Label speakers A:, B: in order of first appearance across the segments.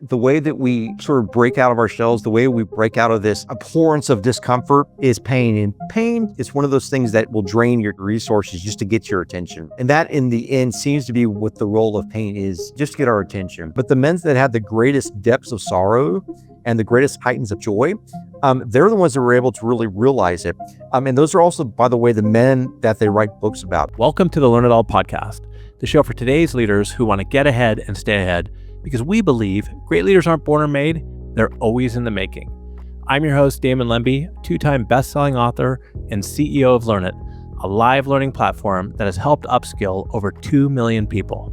A: the way that we sort of break out of our shells, the way we break out of this abhorrence of discomfort is pain. And pain is one of those things that will drain your resources just to get your attention. And that in the end seems to be what the role of pain is, just to get our attention. But the men that have the greatest depths of sorrow and the greatest heightens of joy, they're the ones that were able to really realize it. And those are also, by the way, the men that they write books about.
B: Welcome to the Learn It All podcast, the show for today's leaders who want to get ahead and stay ahead, because we believe great leaders aren't born or made, they're always in the making. I'm your host, Damon Lemby, two-time best-selling author and CEO of Learn It, a live learning platform that has helped upskill over 2 million people.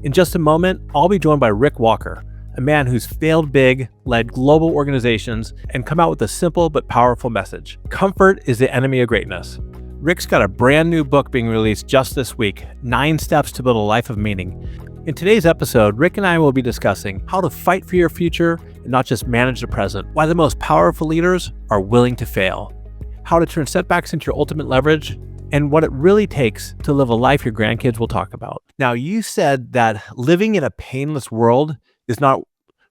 B: In just a moment, I'll be joined by Rick Walker, a man who's failed big, led global organizations, and come out with a simple but powerful message. Comfort is the enemy of greatness. Rick's got a brand new book being released just this week, 9 Steps to Build a Life of Meaning. In today's episode, Rick and I will be discussing how to fight for your future and not just manage the present, why the most powerful leaders are willing to fail, how to turn setbacks into your ultimate leverage, and what it really takes to live a life your grandkids will talk about. Now, you said that living in a painless world is not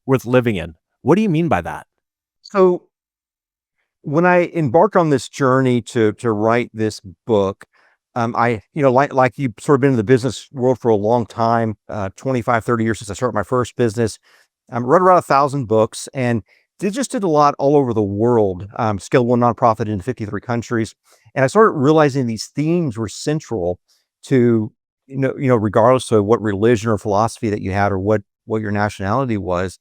B: worth living in. What do you mean by that?
A: So when I embarked on this journey to write this book, like you've sort of been in the business world for a long time, 25, 30 years since I started my first business. I read around 1,000 books and did a lot all over the world, scaled one nonprofit in 53 countries. And I started realizing these themes were central to, regardless of what religion or philosophy that you had or what your nationality was.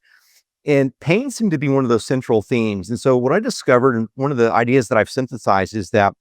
A: And pain seemed to be one of those central themes. And so what I discovered, and one of the ideas that I've synthesized, is that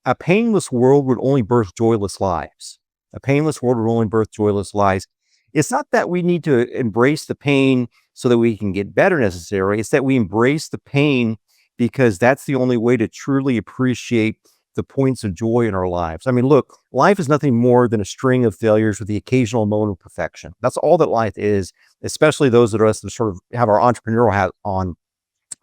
A: a painless world would only birth joyless lives. A painless world would only birth joyless lives. It's not that we need to embrace the pain so that we can get better necessarily. It's that we embrace the pain because that's the only way to truly appreciate the points of joy in our lives. I mean, look, life is nothing more than a string of failures with the occasional moment of perfection. That's all that life is, especially those of us that sort of have our entrepreneurial hat on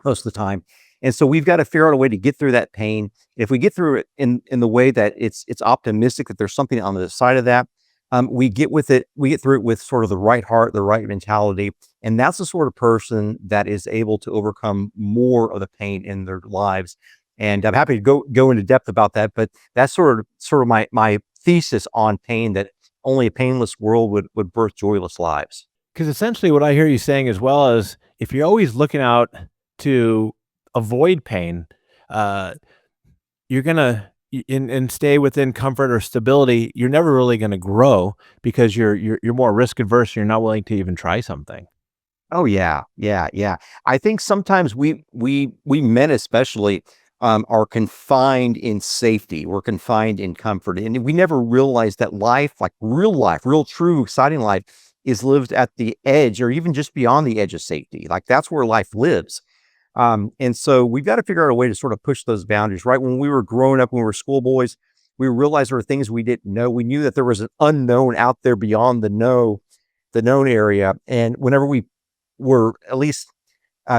A: most of the time. And so we've got to figure out a way to get through that pain. If we get through it in the way that it's optimistic, that there's something on the other side of that, we get through it with sort of the right heart, the right mentality. And that's the sort of person that is able to overcome more of the pain in their lives. And I'm happy to go into depth about that, but that's sort of my thesis on pain, that only a painless world would birth joyless lives.
B: Because essentially what I hear you saying as well is, if you're always looking out to avoid pain, you're gonna and stay within comfort or stability, you're never really gonna grow because you're more risk adverse. You're not willing to even try something.
A: Oh yeah. I think sometimes we men especially are confined in safety. We're confined in comfort, and we never realize that life, like real, true, exciting life, is lived at the edge or even just beyond the edge of safety. Like that's where life lives. And so we've got to figure out a way to sort of push those boundaries, right? When we were growing up, when we were schoolboys, we realized there were things we didn't know. We knew that there was an unknown out there beyond the known area. And whenever we were at least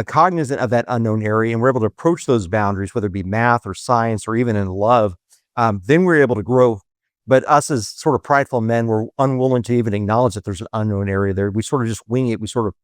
A: cognizant of that unknown area and we're able to approach those boundaries, whether it be math or science or even in love, then we're able to grow. But us as sort of prideful men, we're unwilling to even acknowledge that there's an unknown area there. We sort of just wing it. We sort of,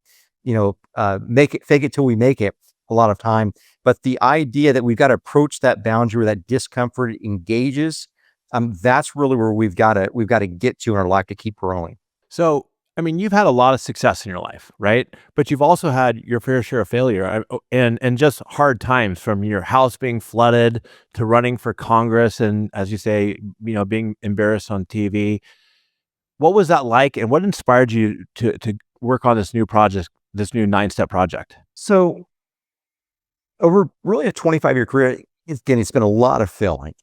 A: fake it till we make it a lot of time. But the idea that we've got to approach that boundary where that discomfort engages, that's really where we've got to get to in our life to keep growing.
B: So, I mean, you've had a lot of success in your life, right? But you've also had your fair share of failure and just hard times, from your house being flooded to running for Congress and, as you say, being embarrassed on TV. What was that like, and what inspired you to work on this new project, this new 9-step project?
A: So over really a 25-year career, it's been a lot of failing,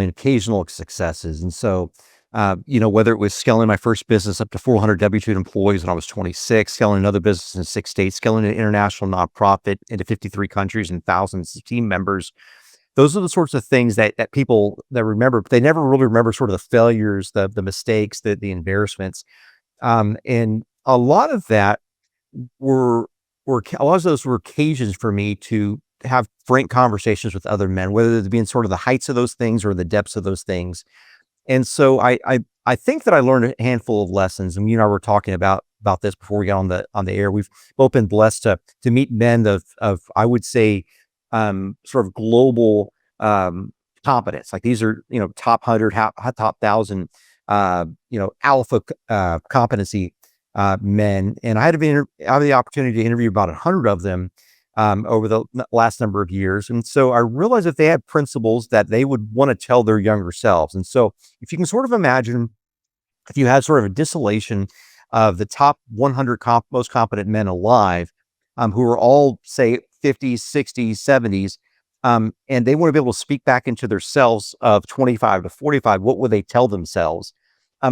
A: occasional successes. And so whether it was scaling my first business up to 400 W-2 employees when I was 26, scaling another business in 6 states, scaling an international nonprofit into 53 countries and thousands of team members. Those are the sorts of things that people that remember, but they never really remember sort of the failures, the mistakes, the embarrassments. And a lot of that were occasions for me to have frank conversations with other men, whether it be in sort of the heights of those things or the depths of those things. And so I think that I learned a handful of lessons, and you and I were talking about about this before we got on the air. We've both been blessed to meet men of I would say sort of global competence. Like these are top 100, top 1,000 alpha competency men, and I had the opportunity to interview about 100 of them over the last number of years. And so I realized that they had principles that they would want to tell their younger selves. And so if you can sort of imagine, if you had sort of a distillation of the top 100 most competent men alive, who are all, say, 50s, 60s, 70s, and they want to be able to speak back into their selves of 25 to 45, what would they tell themselves?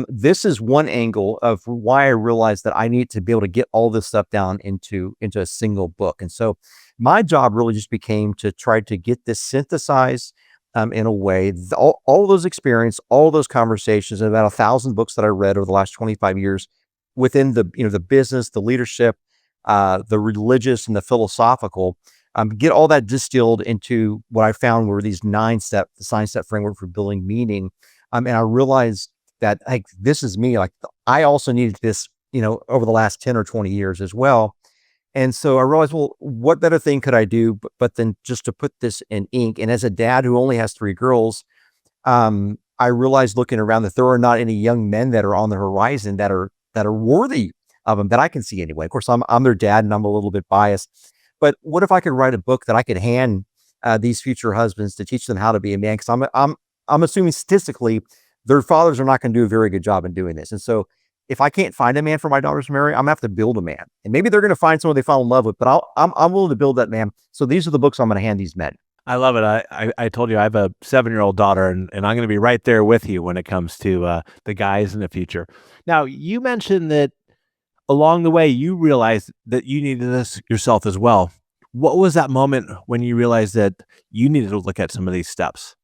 A: This is one angle of why I realized that I need to be able to get all this stuff down into a single book. And so my job really just became to try to get this synthesized in a way, all those experience, all those conversations, and about 1,000 books that I read over the last 25 years within the business, the leadership, the religious, and the philosophical, get all that distilled into what I found were these 9-step, the 9-step framework for building meaning. And I realized that like this is me. Like I also needed this, over the last 10 or 20 years as well. And so I realized, well, what better thing could I do but then just to put this in ink? And as a dad who only has 3 girls, I realized looking around that there are not any young men that are on the horizon that are worthy of them that I can see anyway. Of course, I'm their dad and I'm a little bit biased. But what if I could write a book that I could hand these future husbands to teach them how to be a man? Because I'm assuming statistically their fathers are not going to do a very good job in doing this. And so if I can't find a man for my daughters to marry, I'm gonna have to build a man. And maybe they're going to find someone they fall in love with, but I'm willing to build that man. So these are the books I'm going to hand these men.
B: I love it. I told you I have a 7-year-old daughter, and I'm going to be right there with you when it comes to the guys in the future. Now, you mentioned that along the way, you realized that you needed this yourself as well. What was that moment when you realized that you needed to look at some of these steps?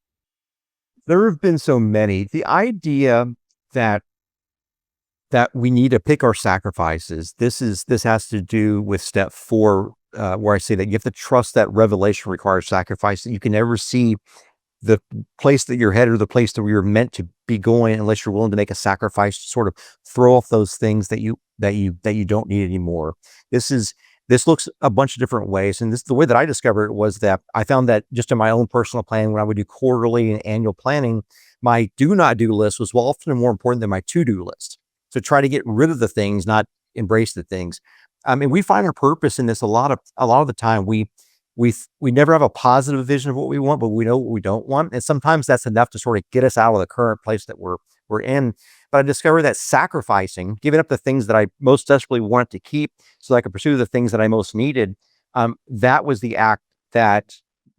A: There have been so many. The idea that we need to pick our sacrifices. This has to do with step 4, where I say that you have to trust that revelation requires sacrifice. That you can never see the place that you're headed or the place that you're meant to be going unless you're willing to make a sacrifice to sort of throw off those things that you don't need anymore. This looks a bunch of different ways. And the way that I discovered it was that I found that just in my own personal planning, when I would do quarterly and annual planning, my do not do list was often more important than my to-do list. So try to get rid of the things, not embrace the things. And we find our purpose in this a lot of the time. We never have a positive vision of what we want, but we know what we don't want. And sometimes that's enough to sort of get us out of the current place that we're in. But I discovered that sacrificing, giving up the things that I most desperately wanted to keep so I could pursue the things that I most needed, that was the act that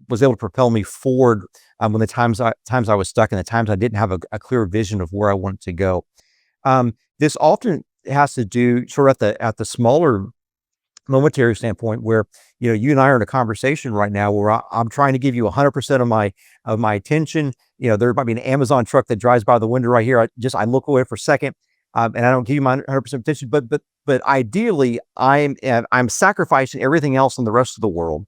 A: was able to propel me forward when the times I was stuck and the times I didn't have a clear vision of where I wanted to go. This often has to do sort of at the smaller momentary standpoint where, you and I are in a conversation right now where I'm trying to give you 100% of my attention. There might be an Amazon truck that drives by the window right here. I look away for a second, and I don't give you my 100% attention, but ideally I'm sacrificing everything else in the rest of the world,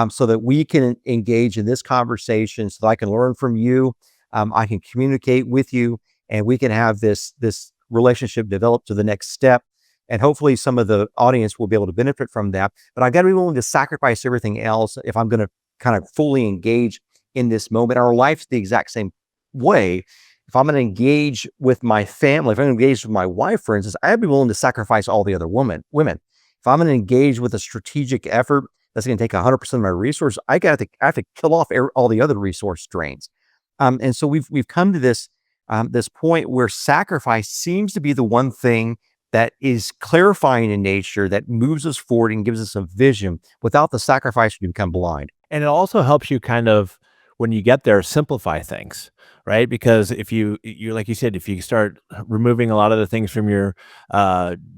A: so that we can engage in this conversation, so that I can learn from you. I can communicate with you, and we can have this relationship develop to the next step. And hopefully some of the audience will be able to benefit from that. But I got to be willing to sacrifice everything else if I'm going to kind of fully engage in this moment. Our life's the exact same way. If I'm going to engage with my family, if I'm going to engage with my wife, for instance, I'd be willing to sacrifice all the other women. If I'm going to engage with a strategic effort that's going to take 100% of my resources, I have to kill off all the other resource drains. And so we've come to this point where sacrifice seems to be the one thing that is clarifying in nature, that moves us forward and gives us a vision. Without the sacrifice, we become blind.
B: And it also helps you kind of, when you get there, simplify things, right? Because if you like you said, if you start removing a lot of the things from your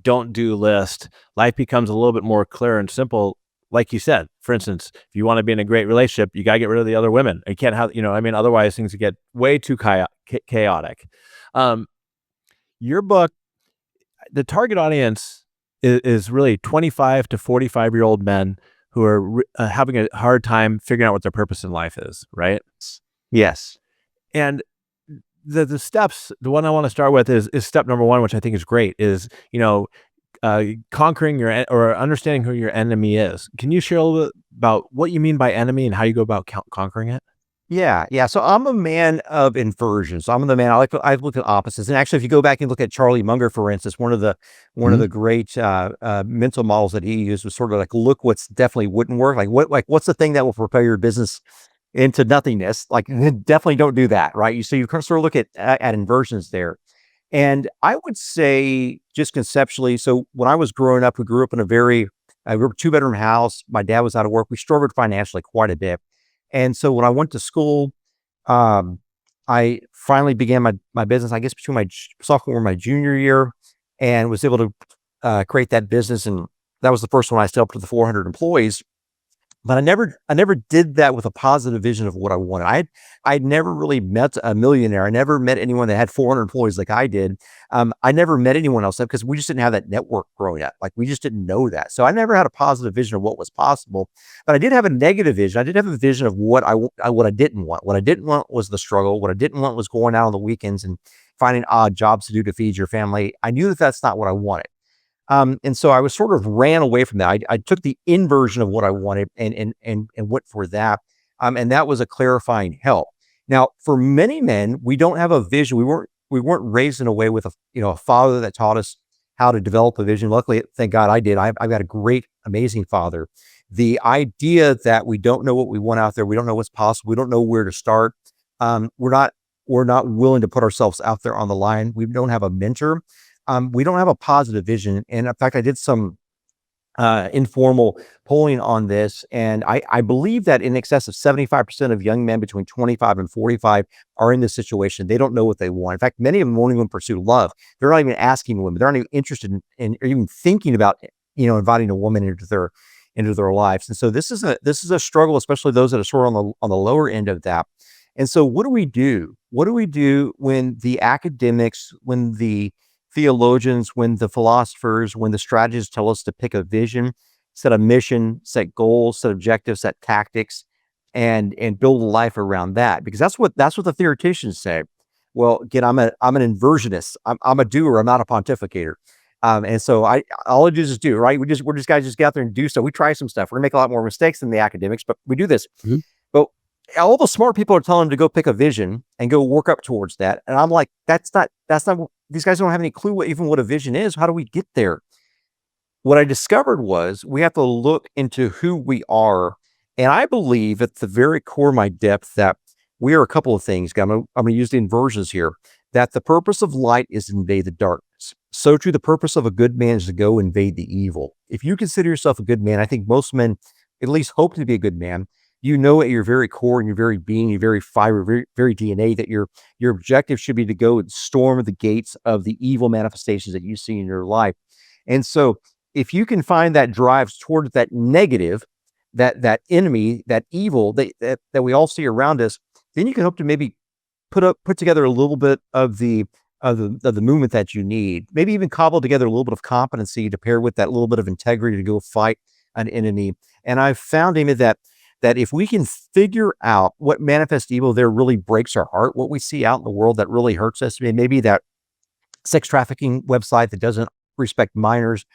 B: don't do list, life becomes a little bit more clear and simple. Like you said, for instance, if you want to be in a great relationship, you got to get rid of the other women. You can't have, otherwise things get way too chaotic. Your book, the target audience is really 25 to 45-year-old men who are having a hard time figuring out what their purpose in life is, right?
A: Yes.
B: And the steps, the one I want to start with is step number 1, which I think is great, is, conquering or understanding who your enemy is. Can you share a little bit about what you mean by enemy and how you go about conquering it?
A: Yeah, yeah. So I'm a man of inversions. I'm the man. I look at opposites. And actually, if you go back and look at Charlie Munger, for instance, one of
B: Mhm.
A: the great mental models that he used was sort of like, look what's definitely wouldn't work. What's the thing that will propel your business into nothingness? Like definitely don't do that, right? You kind of sort of look at inversions there. And I would say just conceptually, so when I was growing up, we grew up in we were a two-bedroom house. My dad was out of work. We struggled financially quite a bit. And so when I went to school, um, I finally began my business, I guess between my sophomore and my junior year, and was able to create that business. And that was the first one I set up to the 400 employees. But I never did that with a positive vision of what I wanted. I'd never really met a millionaire. I never met anyone that had 400 employees like I did. I never met anyone else because we just didn't have that network growing up. Like we just didn't know that. So I never had a positive vision of what was possible. But I did have a negative vision. I did have a vision of what I didn't want. What I didn't want was the struggle. What I didn't want was going out on the weekends and finding odd jobs to do to feed your family. I knew that that's not what I wanted. And so I was sort of ran away from that. I took the inversion of what I wanted and went for that. And that was a clarifying help. Now, for many men, we don't have a vision. We weren't raised in a way with a father that taught us how to develop a vision. Luckily, thank God I did. I've got a great, amazing father. The idea that we don't know what we want out there, we don't know what's possible, we don't know where to start. We're not willing to put ourselves out there on the line. We don't have a mentor. We don't have a positive vision. And in fact, I did some informal polling on this, and I believe that in excess of 75% of young men between 25 and 45 are in this situation. They don't know what they want. In fact, many of them won't even pursue love. They're not even asking women. They're not even interested in or even thinking about inviting a woman into their lives. And so this is a struggle, especially those that are sort of on the lower end of that. And so what do we do? What do we do when the academics, when the theologians, when the philosophers, when the strategists tell us to pick a vision, set a mission, set goals, set objectives, set tactics, and build a life around that? Because that's what the theoreticians say. Well, again, I'm an inversionist. I'm a doer. I'm not a pontificator. And so all I do is do, right. We're just guys just get out there and do stuff. We try some stuff. We're gonna make a lot more mistakes than the academics, but we do this.
B: Mhm.
A: But all the smart people are telling them to go pick a vision and go work up towards that. And I'm like, that's not these guys don't have any clue what a vision is. How do we get there? What I discovered was we have to look into who we are. And I believe at the very core of my depth that we are a couple of things. I'm going to use the inversions here, that the purpose of light is to invade the darkness. So too, the purpose of a good man is to go invade the evil. If you consider yourself a good man, I think most men at least hope to be a good man. You know, at your very core and your very being, your very fiber, very DNA, that your objective should be to go and storm the gates of the evil manifestations that you see in your life. And so if you can find that drives towards that negative, that enemy, that evil that we all see around us, then you can hope to maybe put together a little bit of the movement that you need. Maybe even cobble together a little bit of competency to pair with that little bit of integrity to go fight an enemy. And I've found, Amy, that if we can figure out what manifest evil there really breaks our heart, what we see out in the world that really hurts us, I mean, maybe that sex trafficking website that doesn't respect minors,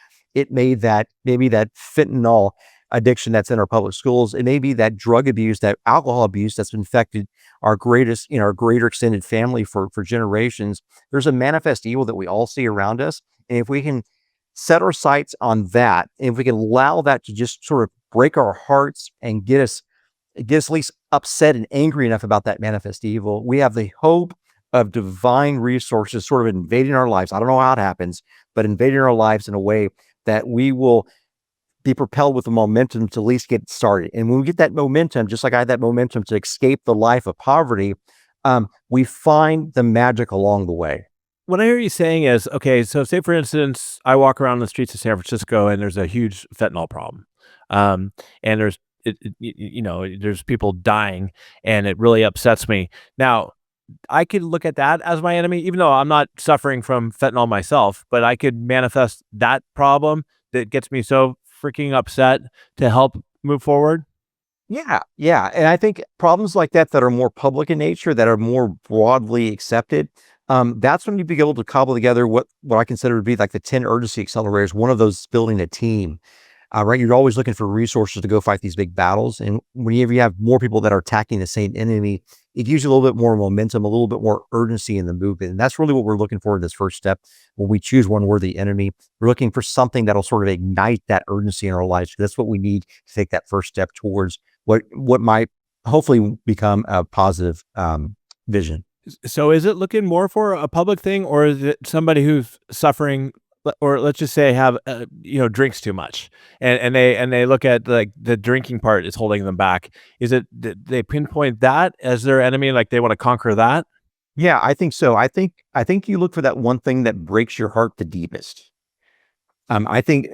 A: maybe that fentanyl addiction that's in our public schools, it may be that drug abuse, that alcohol abuse that's infected our greater extended family for generations. There's a manifest evil that we all see around us. And if we can set our sights on that, and if we can allow that to just sort of break our hearts and get us at least upset and angry enough about that manifest evil, we have the hope of divine resources sort of invading our lives. I don't know how it happens, but invading our lives in a way that we will be propelled with the momentum to at least get started. And when we get that momentum, just like I had that momentum to escape the life of poverty, we find the magic along the way.
B: What I hear you saying is, okay, so say for instance, I walk around the streets of San Francisco and there's a huge fentanyl problem. And there's people dying and it really upsets me. Now, I could look at that as my enemy, even though I'm not suffering from fentanyl myself, but I could manifest that problem that gets me so freaking upset to help move forward.
A: Yeah, yeah. And I think problems like that are more public in nature, that are more broadly accepted, That's when you be able to cobble together what I consider to be like the 10 urgency accelerators. One of those is building a team. Right, you're always looking for resources to go fight these big battles, and whenever you have more people that are attacking the same enemy, it gives you a little bit more momentum, a little bit more urgency in the movement, and that's really what we're looking for in this first step. When we choose one worthy enemy, we're looking for something that'll sort of ignite that urgency in our lives. That's what we need to take that first step towards what might hopefully become a positive vision.
B: So is it looking more for a public thing, or is it somebody who's suffering, or let's just say have drinks too much, and they look at like the drinking part is holding them back? Is it they pinpoint that as their enemy, like they want to conquer that?
A: Yeah, I think so. I think you look for that one thing that breaks your heart the deepest. I think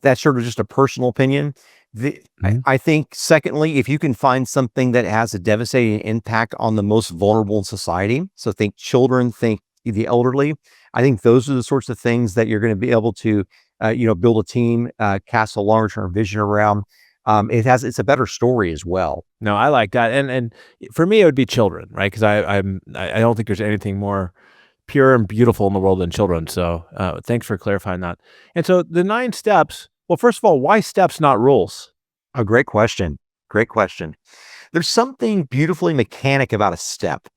A: that's sort of just a personal opinion.
B: Mhm.
A: I think, secondly, if you can find something that has a devastating impact on the most vulnerable in society, so think children, think the elderly, I think those are the sorts of things that you're going to be able to, build a team, cast a longer term vision around. It's a better story as well.
B: No, I like that, and for me, it would be children, right? Because I don't think there's anything more pure and beautiful in the world than children. So, thanks for clarifying that. And so the 9 steps. Well, first of all, why steps, not rules?
A: A great question. Great question. There's something beautifully mechanic about a step.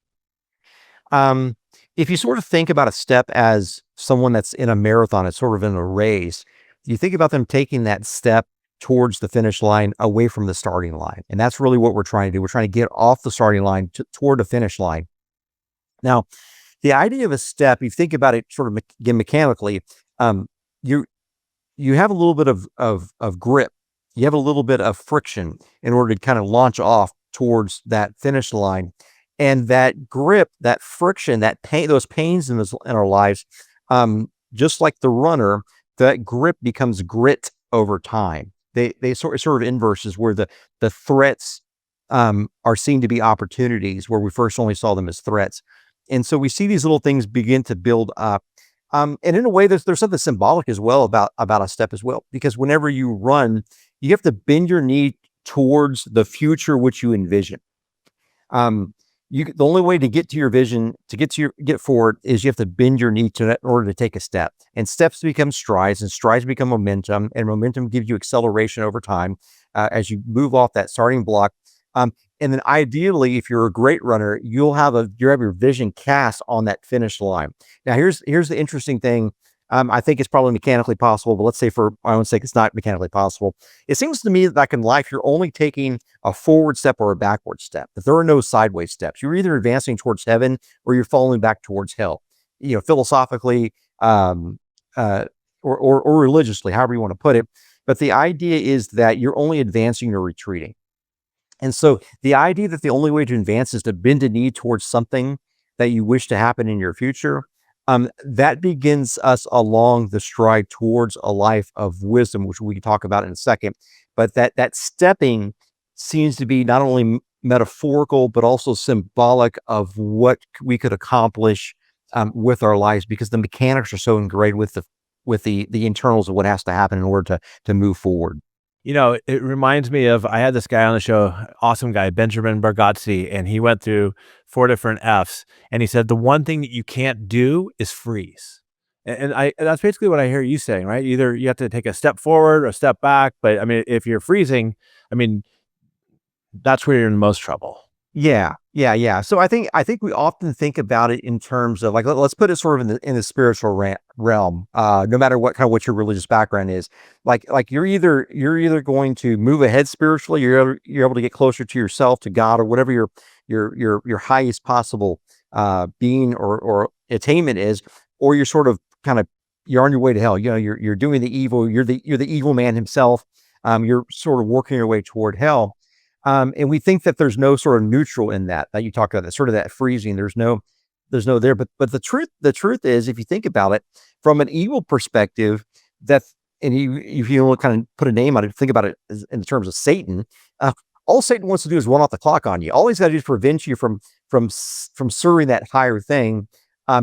A: Um, if you sort of think about a step as someone that's in a marathon, it's sort of in a race, you think about them taking that step towards the finish line away from the starting line. And that's really what we're trying to do. We're trying to get off the starting line toward the finish line. Now, the idea of a step, you think about it sort of again mechanically, um, you you have a little bit of grip. You have a little bit of friction in order to kind of launch off towards that finish line. And that grip, that friction, that pain, those pains in our lives, just like the runner, that grip becomes grit over time. They sort of inverses where the threats are seen to be opportunities where we first only saw them as threats. And so we see these little things begin to build up. And in a way, there's something symbolic as well about a step as well, because whenever you run, you have to bend your knee towards the future which you envision. Um, the only way to get to your vision, get forward, is you have to bend your knee to that in order to take a step. And steps become strides, and strides become momentum, and momentum gives you acceleration over time as you move off that starting block. Um, and then ideally, if you're a great runner, you have your vision cast on that finish line. Now, here's the interesting thing. I think it's probably mechanically possible, but let's say for my own sake, it's not mechanically possible. It seems to me that like in life, you're only taking a forward step or a backward step. That there are no sideways steps. You're either advancing towards heaven or you're falling back towards hell. Philosophically, um, uh, or religiously, however you want to put it. But the idea is that you're only advancing or retreating. And so the idea that the only way to advance is to bend a knee towards something that you wish to happen in your future, that begins us along the stride towards a life of wisdom, which we can talk about in a second. But that stepping seems to be not only metaphorical, but also symbolic of what we could accomplish with our lives, because the mechanics are so ingrained with the internals of what has to happen in order to move forward.
B: It reminds me of, I had this guy on the show, awesome guy, Benjamin Bargatze, and he went through 4 different Fs, and he said the one thing that you can't do is freeze. And that's basically what I hear you saying, right? Either you have to take a step forward or a step back, but I mean, if you're freezing, I mean, that's where you're in the most trouble.
A: Yeah, yeah, yeah. So I think we often think about it in terms of like let's put it sort of in the spiritual realm. No matter what your religious background is, like you're either going to move ahead spiritually, you're able to get closer to yourself, to God, or whatever your highest possible being or attainment is, or you're sort of kind of you're on your way to hell. You're doing the evil. You're the evil man himself. You're sort of working your way toward hell. And we think that there's no sort of neutral in that you talk about, that sort of that freezing. There's no there. But the truth is, if you think about it from an evil perspective, that and if you kind of put a name on it, think about it in terms of Satan. Uh, all Satan wants to do is run off the clock on you. All he's got to do is prevent you from serving that higher thing.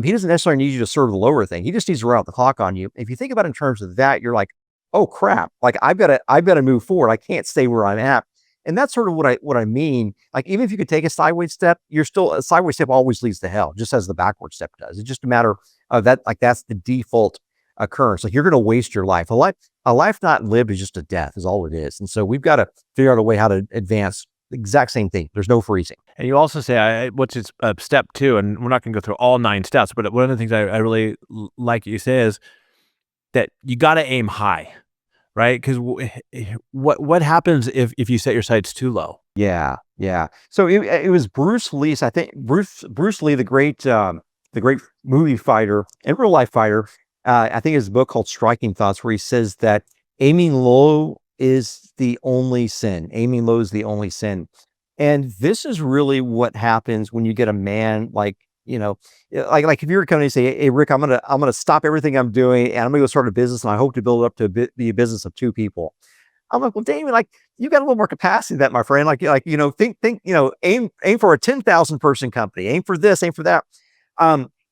A: He doesn't necessarily need you to serve the lower thing. He just needs to run out the clock on you. If you think about it in terms of that, you're like, oh crap! Like I've got to move forward. I can't stay where I'm at. And that's sort of what I mean. Like, even if you could take a sideways step, a sideways step always leads to hell, just as the backward step does. It's just a matter of that. Like, that's the default occurrence. Like, you're going to waste your life. A life not lived is just a death, is all it is. And so we've got to figure out a way how to advance the exact same thing. There's no freezing.
B: And you also say, what's its step 2, and we're not going to go through all 9 steps, but one of the things I really like you say is that you got to aim high, right? Because what happens if you set your sights too low?
A: Yeah, yeah. So it was Bruce Lee's. I think Bruce Lee, the great movie fighter and real life fighter. I think his book called Striking Thoughts, where he says that aiming low is the only sin. Aiming low is the only sin. And this is really what happens when you get a man like, like if you were coming and say, "Hey, Rick, I'm gonna stop everything I'm doing and I'm gonna go start a business and I hope to build it up to be a business of 2 people." I'm like, "Well, Damon, like, you got a little more capacity than that, my friend. Think, aim for a 10,000 person company. Aim for this, aim for that."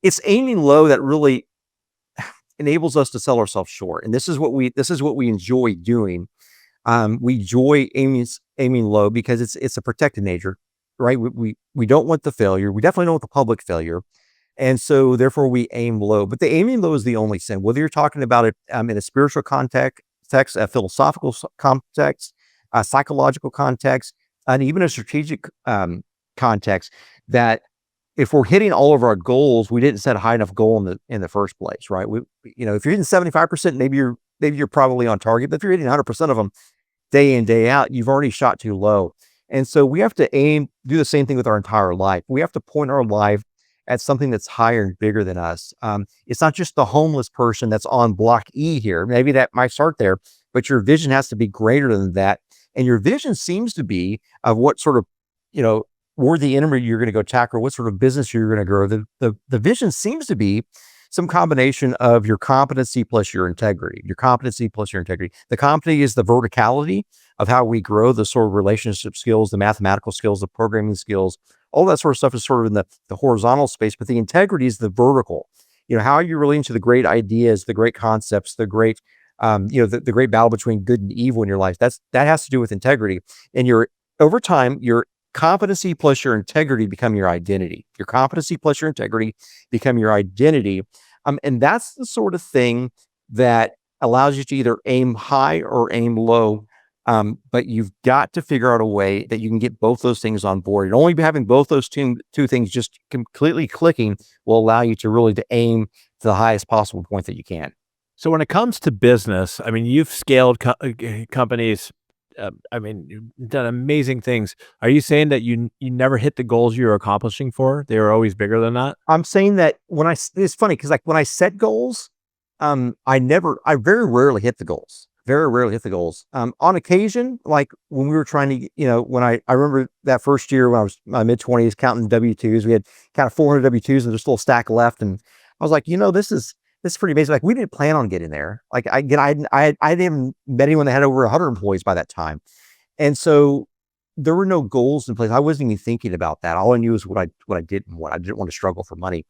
A: It's aiming low that really enables us to sell ourselves short. And this is what we enjoy doing. We enjoy aiming low because it's a protected nature, right? We don't want the failure. We definitely don't want the public failure. And so therefore we aim low, but the aiming low is the only sin, whether you're talking about it in a spiritual context, a philosophical context, a psychological context, and even a strategic context. That if we're hitting all of our goals, we didn't set a high enough goal in the first place, right? If you're hitting 75%, maybe you're probably on target, but if you're hitting 100% of them day in, day out, you've already shot too low. And so we have to do the same thing with our entire life. We have to point our life at something that's higher and bigger than us. It's not just the homeless person that's on block E here. Maybe that might start there, but your vision has to be greater than that. And your vision seems to be of what sort of, worthy enemy you're going to go tackle, what sort of business you're going to grow. The vision seems to be some combination of your competency plus your integrity. Your competency plus your integrity. The competency is the verticality of how we grow, the sort of relationship skills, the mathematical skills, the programming skills. All that sort of stuff is sort of in the horizontal space, but the integrity is the vertical. How are you relating to the great ideas, the great concepts, the great, the great battle between good and evil in your life? That has to do with integrity. And over time, your competency plus your integrity become your identity. Your competency plus your integrity become your identity. And that's the sort of thing that allows you to either aim high or aim low. But you've got to figure out a way that you can get both those things on board. And only having both those two things just completely clicking will allow you to aim to the highest possible point that you can.
B: So when it comes to business, I mean, you've scaled companies. You've done amazing things. Are you saying that you never hit the goals you were accomplishing for? They were always bigger than that?
A: I'm saying that it's funny because like when I set goals, I very rarely hit the goals. Very rarely hit the goals. On occasion, like when we were trying to, when I remember that first year when I was my mid-20s counting W-2s, we had kind of 400 W-2s and just a little stack left. And I was like, this is pretty amazing. Like, we didn't plan on getting there. Like, I didn't even met anyone that had over 100 employees by that time. And so there were no goals in place. I wasn't even thinking about that. All I knew was what I didn't want. I didn't want to struggle for money.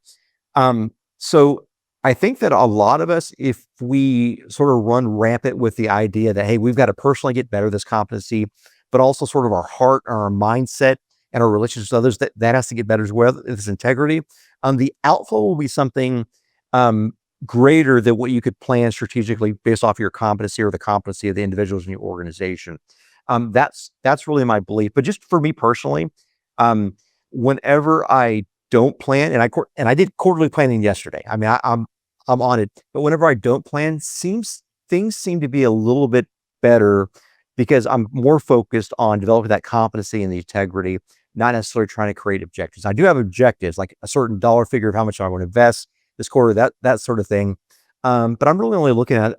A: So I think that a lot of us, if we sort of run rampant with the idea that, hey, we've got to personally get better this competency, but also sort of our heart and our mindset and our relationships with others, that has to get better as well. This integrity. The outflow will be something greater than what you could plan strategically based off your competency or the competency of the individuals in your organization. That's really my belief. But just for me personally, whenever I don't plan, and I did quarterly planning yesterday. I mean, I'm on it. But whenever I don't plan, things seem to be a little bit better because I'm more focused on developing that competency and the integrity, not necessarily trying to create objectives. I do have objectives, like a certain dollar figure of how much I want to invest this quarter, that sort of thing. But I'm really only looking at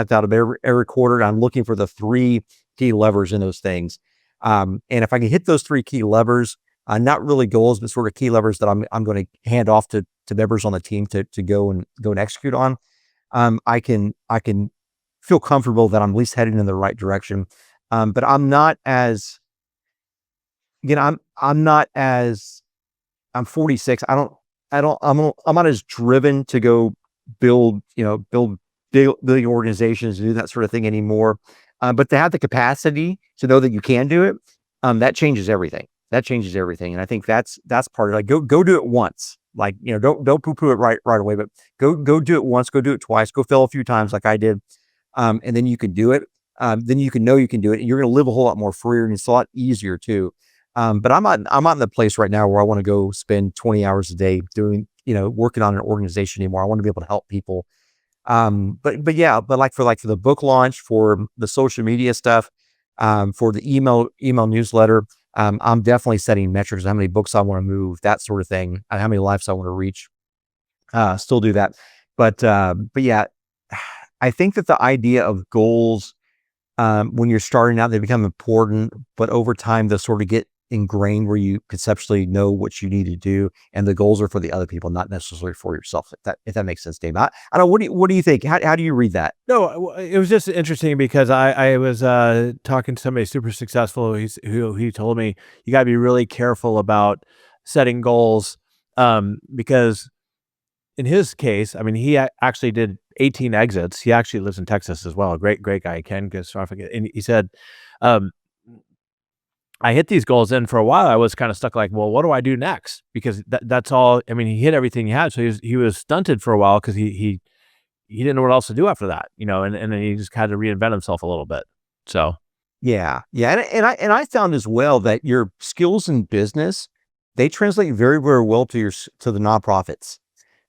A: that every quarter. And I'm looking for the 3 key levers in those things. And if I can hit those 3 key levers, not really goals, but sort of key levers that I'm going to hand off to members on the team to go and execute on, I can feel comfortable that I'm at least heading in the right direction. But I'm not as, I'm 46. I'm not as driven to go build big organizations and do that sort of thing anymore. But to have the capacity to know that you can do it, that changes everything. That changes everything. And I think that's part of it. Like go do it once. Like, don't poo-poo it right away, but go do it once, go do it twice, go fail a few times like I did. And then you can do it. Then you can know you can do it. And you're going to live a whole lot more freer, and it's a lot easier too. But I'm not in the place right now where I want to go spend 20 hours a day doing, working on an organization anymore. I want to be able to help people. But yeah, but for the book launch, for the social media stuff, for the email newsletter, I'm definitely setting metrics, how many books I want to move, that sort of thing, and how many lives I want to reach. Still do that. But yeah, I think that the idea of goals, when you're starting out, they become important, but over time they'll sort of get ingrained where you conceptually know what you need to do, and the goals are for the other people, not necessarily for yourself. If that makes sense, Dave. I don't know. What do you think? How do you read that?
B: No, it was just interesting because I was talking to somebody super successful who he told me you got to be really careful about setting goals, because in his case, I mean, he actually did 18 exits. He actually lives in Texas as well. A great guy, Ken. And he said, I hit these goals, and for a while I was kind of stuck like, well, what do I do next? Because that's all. I mean, he hit everything he had, so he was stunted for a while because he didn't know what else to do after that, and then he just had to reinvent himself a little bit. So
A: Yeah, and I found as well that your skills in business, they translate very, very well to to the nonprofits,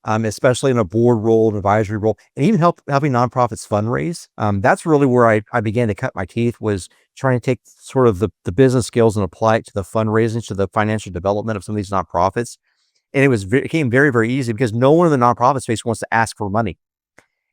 A: especially in a board role, an advisory role, and even helping nonprofits fundraise. That's really where I began to cut my teeth, was trying to take sort of the business skills and apply it to the fundraising, to the financial development of some of these nonprofits. And it became very, very easy because no one in the nonprofit space wants to ask for money,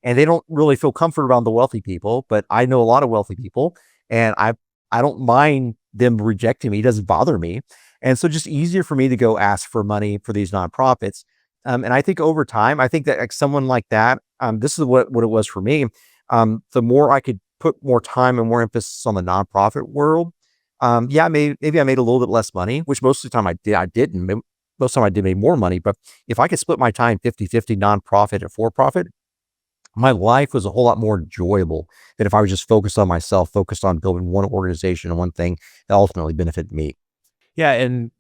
A: and they don't really feel comfort around the wealthy people. But I know a lot of wealthy people, and I don't mind them rejecting me. It doesn't bother me. And so just easier for me to go ask for money for these nonprofits. And I think over time, I think that like someone like that, this is what it was for me. The more I could put more time and more emphasis on the nonprofit world, yeah, maybe I made a little bit less money, which most of the time I didn't. Most of the time I did make more money. But if I could split my time 50-50 nonprofit and for profit, my life was a whole lot more enjoyable than if I was just focused on myself, focused on building one organization and one thing that ultimately benefited me.
B: yeah, and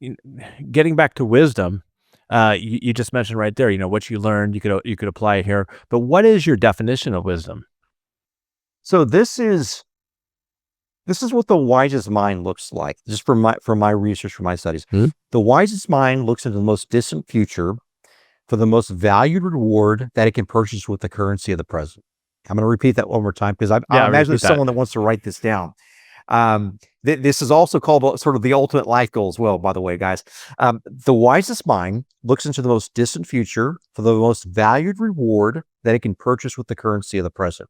B: getting back to wisdom, you just mentioned right there, what you learned, you could apply it here. But what is your definition of wisdom?
A: So this is what the wisest mind looks like, just from my research, from my studies.
B: Hmm?
A: The wisest mind looks into the most distant future for the most valued reward that it can purchase with the currency of the present. I'm going to repeat that one more time because I imagine
B: repeat
A: there's
B: that.
A: someone that wants to write this down. This is also called sort of the ultimate life goal as well, by the way, guys. The wisest mind looks into the most distant future for the most valued reward that it can purchase with the currency of the present.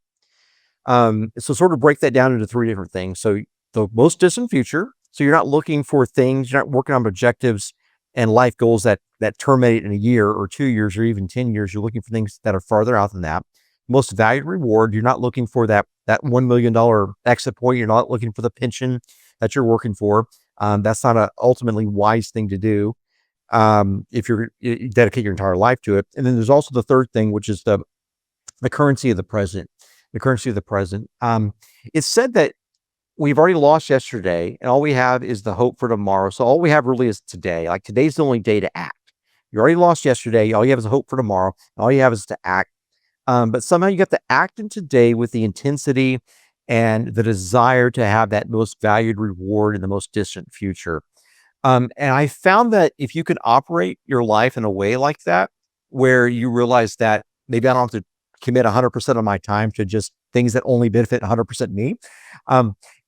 A: So sort of break that down into three different things. So the most distant future, so you're not looking for things, you're not working on objectives and life goals that terminate in a year or 2 years or even 10 years. You're looking for things that are farther out than that. Most valued reward, you're not looking for that $1 million exit point. You're not looking for the pension that you're working for. That's not a ultimately wise thing to do, if you dedicate your entire life to it. And then there's also the third thing, which is the currency of the present. The currency of the present. It's said that we've already lost yesterday, and all we have is the hope for tomorrow. So all we have really is today. Like today's the only day to act. You already lost yesterday. All you have is a hope for tomorrow. And all you have is to act. But somehow you got to act in today with the intensity and the desire to have that most valued reward in the most distant future. And I found that if you can operate your life in a way like that, where you realize that maybe I don't have to commit 100% of my time to just things that only benefit 100% me.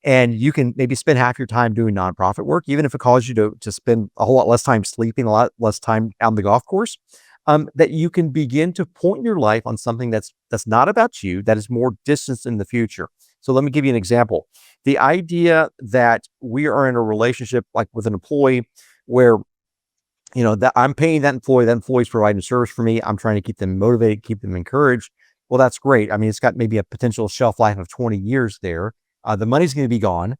A: And you can maybe spend half your time doing nonprofit work, even if it causes you to spend a whole lot less time sleeping, a lot less time on the golf course, that you can begin to point your life on something that's not about you, that is more distance in the future. So let me give you an example. The idea that we are in a relationship like with an employee where, that I'm paying that employee's providing a service for me. I'm trying to keep them motivated, keep them encouraged. Well, that's great. I mean, it's got maybe a potential shelf life of 20 years there. The money's going to be gone.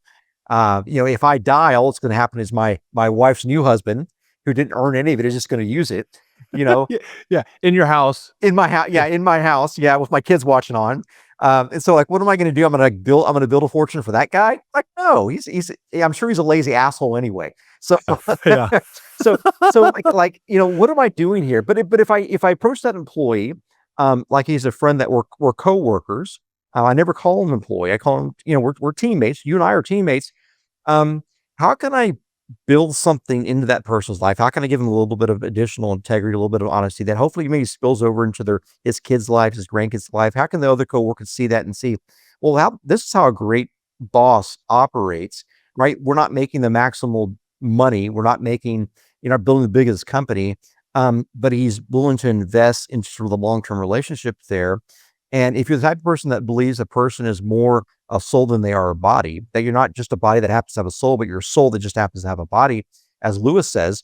A: If I die, all that's going to happen is my wife's new husband, who didn't earn any of it, is just going to use it.
B: Yeah, in your house.
A: In my house. Yeah, in my house. Yeah, with my kids watching on. And so like, what am I going to do? I'm going to build a fortune for that guy. Like, no, I'm sure he's a lazy asshole anyway. So,
B: Yeah.
A: so, like, what am I doing here? But if I approach that employee, like he's a friend that we're coworkers, I never call him employee. I call him, we're teammates. You and I are teammates. How can I build something into that person's life? How can I give them a little bit of additional integrity, a little bit of honesty that hopefully maybe spills over into his kid's life, his grandkids' life? How can the other coworkers see that and see, well, this is how a great boss operates, right? We're not making the maximal money. We're not making, building the biggest company. But he's willing to invest into sort of the long-term relationship there. And if you're the type of person that believes a person is more a soul than they are a body, that you're not just a body that happens to have a soul, but you're a soul that just happens to have a body, as Lewis says,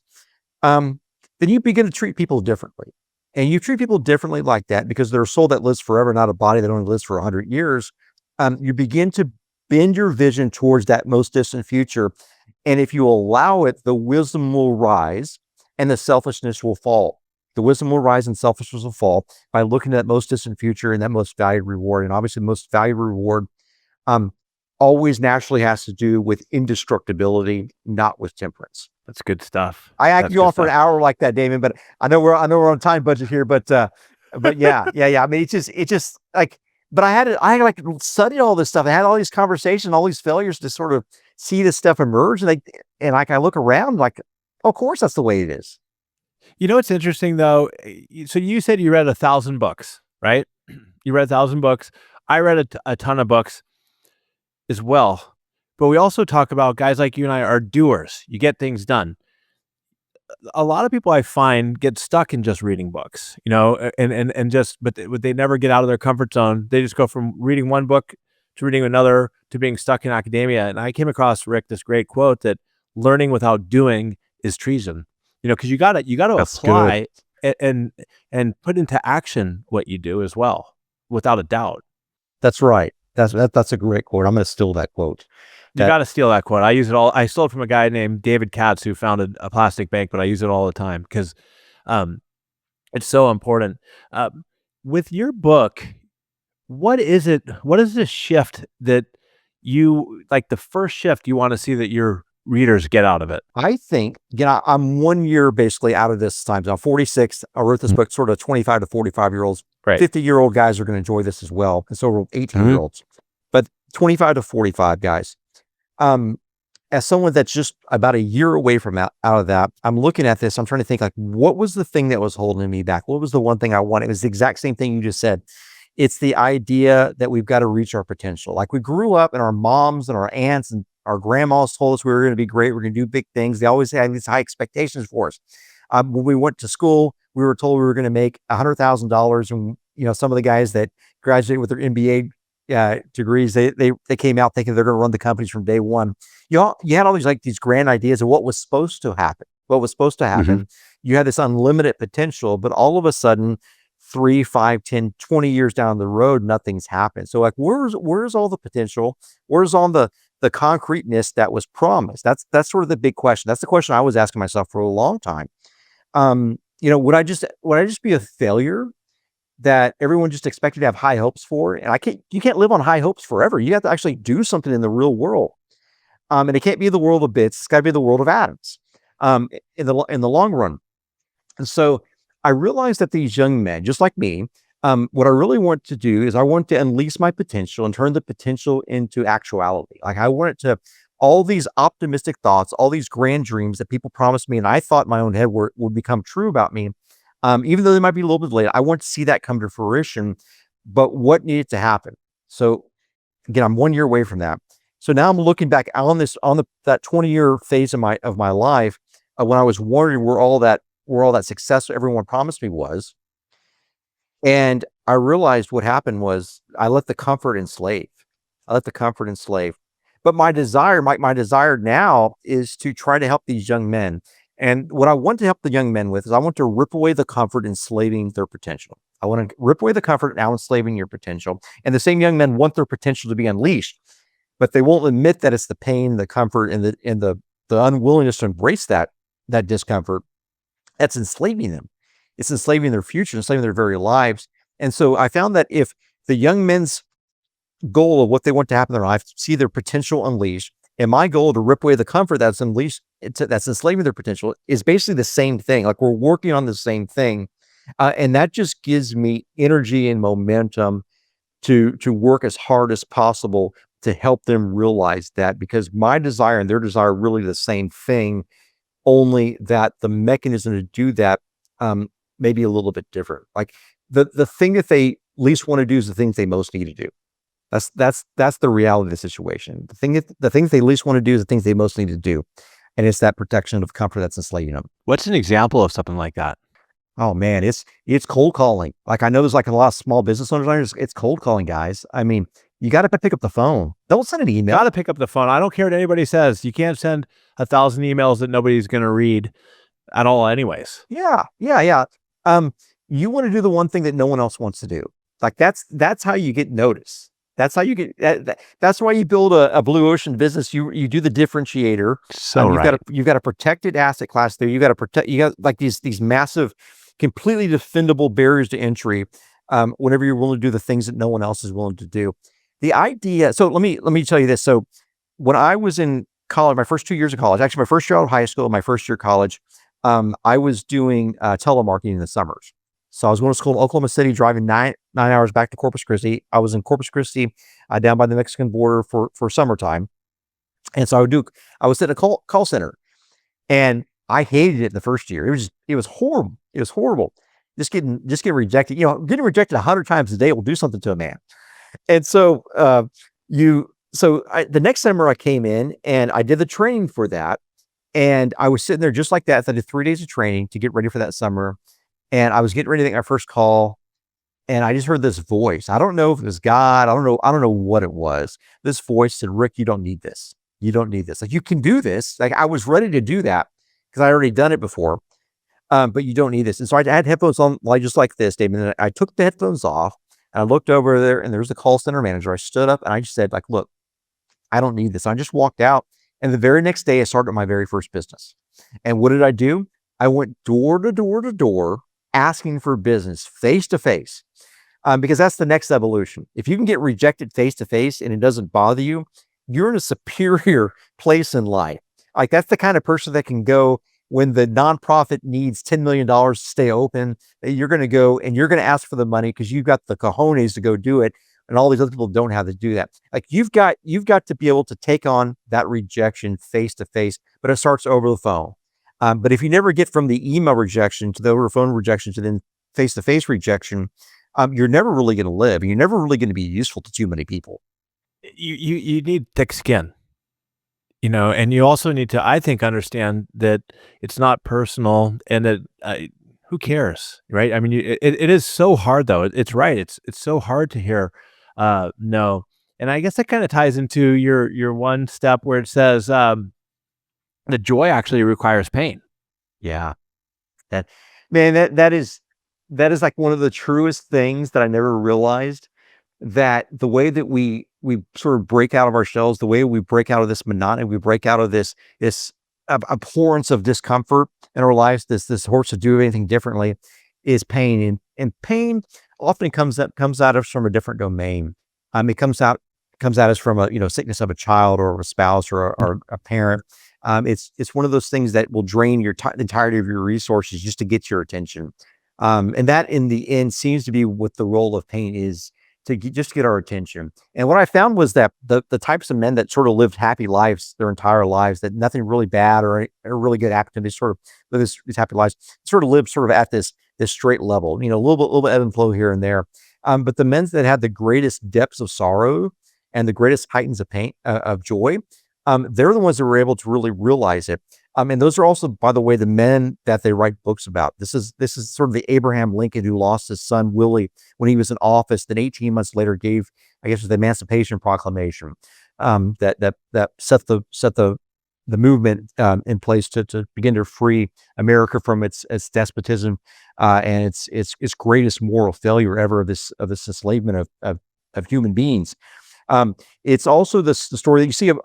A: then you begin to treat people differently. And you treat people differently like that because they're a soul that lives forever, not a body that only lives for 100 years. You begin to bend your vision towards that most distant future. And if you allow it, the wisdom will rise and the selfishness will fall. The wisdom will rise and selfishness will fall by looking at that most distant future and that most valued reward. And obviously, the most valuable reward always naturally has to do with indestructibility, not with temperance.
B: That's good stuff.
A: I act you on for an hour like that, Damon, but I know we're on time budget here, but yeah. I mean, it just like, but I had to like study all this stuff. I had all these conversations, all these failures to sort of see this stuff emerge. And I look around like, of course, that's the way it is.
B: It's interesting though. So you said you read 1,000 books, right? You read 1,000 books. I read a ton of books as well. But we also talk about guys like you and I are doers. You get things done. A lot of people I find get stuck in just reading books, but they never get out of their comfort zone. They just go from reading one book to reading another to being stuck in academia. And I came across, Rick, this great quote that learning without doing is treason. Because you got to apply and put into action what you do as well, without a doubt.
A: That's right. That's a great quote. I'm going to steal that quote.
B: You got to steal that quote. I use it all. I stole it from a guy named David Katz who founded a plastic bank, but I use it all the time because it's so important. With your book, what is it? What is the shift that you like? The first shift you want to see that your readers get out of it?
A: I think, I'm 1 year basically out of this time. So I'm 46. I wrote this book sort of 25 to 45-year-olds.
B: Right.
A: 50-year-old guys are going to enjoy this as well. And so 18-year-olds. But 25 to 45 guys. As someone that's just about a year away from out of that, I'm looking at this. I'm trying to think like, what was the thing that was holding me back? What was the one thing I wanted? It was the exact same thing you just said. It's the idea that we've got to reach our potential. Like we grew up and our moms and our aunts and our grandmas told us we were going to be great. We're going to do big things. They always had these high expectations for us. When we went to school, we were told we were going to make $100,000. And, some of the guys that graduated with their MBA degrees, they came out thinking they're going to run the companies from day one. You had all these grand ideas of what was supposed to happen. You had this unlimited potential, but all of a sudden, 3, 5, 10, 20 years down the road, nothing's happened. So like, where's all the potential? Where's all the concreteness that was promised? That's sort of the big question. That's the question I was asking myself for a long time. Would I just be a failure that everyone just expected to have high hopes for? And you can't live on high hopes forever. You have to actually do something in the real world. And it can't be the world of bits. It's got to be the world of atoms, in the long run. And so I realized that these young men, just like me, what I really want to do is I want to unleash my potential and turn the potential into actuality. Like I want it to, all these optimistic thoughts, all these grand dreams that people promised me and I thought in my own head would become true about me. Even though they might be a little bit late, I want to see that come to fruition. But what needed to happen? So again, I'm 1 year away from that. So now I'm looking back on that 20-year phase of my life when I was wondering where all that success everyone promised me was. And I realized what happened was I let the comfort enslave. But my desire now is to try to help these young men. And what I want to help the young men with is I want to rip away the comfort enslaving their potential. I want to rip away the comfort now enslaving your potential. And the same young men want their potential to be unleashed, but they won't admit that it's the pain, the comfort, and the unwillingness to embrace that discomfort that's enslaving them. It's enslaving their future, enslaving their very lives. And so I found that if the young men's goal of what they want to happen in their life, see their potential unleashed, and my goal to rip away the comfort that's unleashed, that's enslaving their potential, is basically the same thing. Like, we're working on the same thing, and that just gives me energy and momentum to work as hard as possible to help them realize that, because my desire and their desire are really the same thing, only that the mechanism to do that may be a little bit different. Like, the thing that they least want to do is the things they most need to do. That's the reality of the situation. The things they least want to do is the things they most need to do, and it's that protection of comfort that's enslaving them.
B: What's an example of something like that?
A: Oh man, it's cold calling. Like, I know there's like a lot of small business owners out there. It's cold calling, guys. I mean, you got to pick up the phone. Don't send an email.
B: Got to pick up the phone. I don't care what anybody says. You can't send 1,000 emails that nobody's going to read at all anyways.
A: Yeah. You want to do the one thing that no one else wants to do. Like, that's how you get noticed. That's how you get. That's why you build a blue ocean business. You do the differentiator.
B: So
A: you've got a protected asset class there. You got to protect. You got like these massive, completely defendable barriers to entry. Whenever you're willing to do the things that no one else is willing to do. The idea. So let me tell you this. So when I was in college, my first 2 years of college, actually my first year out of high school, my first year of college, I was doing telemarketing in the summers. So I was going to school in Oklahoma City, driving nine hours back to Corpus Christi. I was in Corpus Christi, down by the Mexican border for summertime. And so I was at a call center, and I hated it the first year. It was horrible. It was horrible. Just getting rejected. Getting rejected 100 times a day will do something to a man. And so the next summer I came in and I did the training for that. And I was sitting there just like that. So I did 3 days of training to get ready for that summer. And I was getting ready to make my first call, and I just heard this voice. I don't know if it was God. I don't know what it was. This voice said, "Rick, you don't need this. You don't need this. Like, you can do this." Like, I was ready to do that because I already done it before. But you don't need this. And so I had headphones on, like just like this, Damon. And I took the headphones off, and I looked over there, and there was the call center manager. I stood up and I just said, like, "Look, I don't need this." I just walked out. And the very next day I started my very first business. And what did I do? I went door to door to door, asking for business face to face, because that's the next evolution. If you can get rejected face to face and it doesn't bother you, you're in a superior place in life. Like, that's the kind of person that can go when the nonprofit needs $10 million to stay open. You're going to go and you're going to ask for the money because you've got the cojones to go do it. And all these other people don't have to do that. Like, you've got to be able to take on that rejection face to face, but it starts over the phone. But if you never get from the email rejection to the over phone rejection to then face-to-face rejection, you're never really going to live. And you're never really going to be useful to too many people.
B: You need thick skin, and you also need to, I think, understand that it's not personal and that who cares, right? I mean, it is so hard though. It's right. It's so hard to hear no. And I guess that kind of ties into your one step where it says, the joy actually requires pain.
A: Yeah. That is like one of the truest things that I never realized, that the way that we sort of break out of our shells, the way we break out of this monotony, we break out of this abhorrence of discomfort in our lives, this horse to do anything differently, is pain. And pain often comes at us from a different domain. It comes at us from a sickness of a child or a spouse or a parent. It's one of those things that will drain the entirety of your resources just to get your attention. And that in the end seems to be what the role of pain is, to just get our attention. And what I found was that the types of men that sort of lived happy lives their entire lives, that nothing really bad or really good happened to them, they sort of live these happy lives, sort of live sort of at this straight level, a little bit ebb and flow here and there. But the men that had the greatest depths of sorrow and the greatest heightens of pain, of joy, they're the ones that were able to really realize it. And those are also, by the way, the men that they write books about. This is sort of the Abraham Lincoln who lost his son Willie when he was in office. Then 18 months later gave, I guess, the Emancipation Proclamation that set the movement in place to begin to free America from its despotism and its greatest moral failure ever of this enslavement of human beings. It's also the story that you see of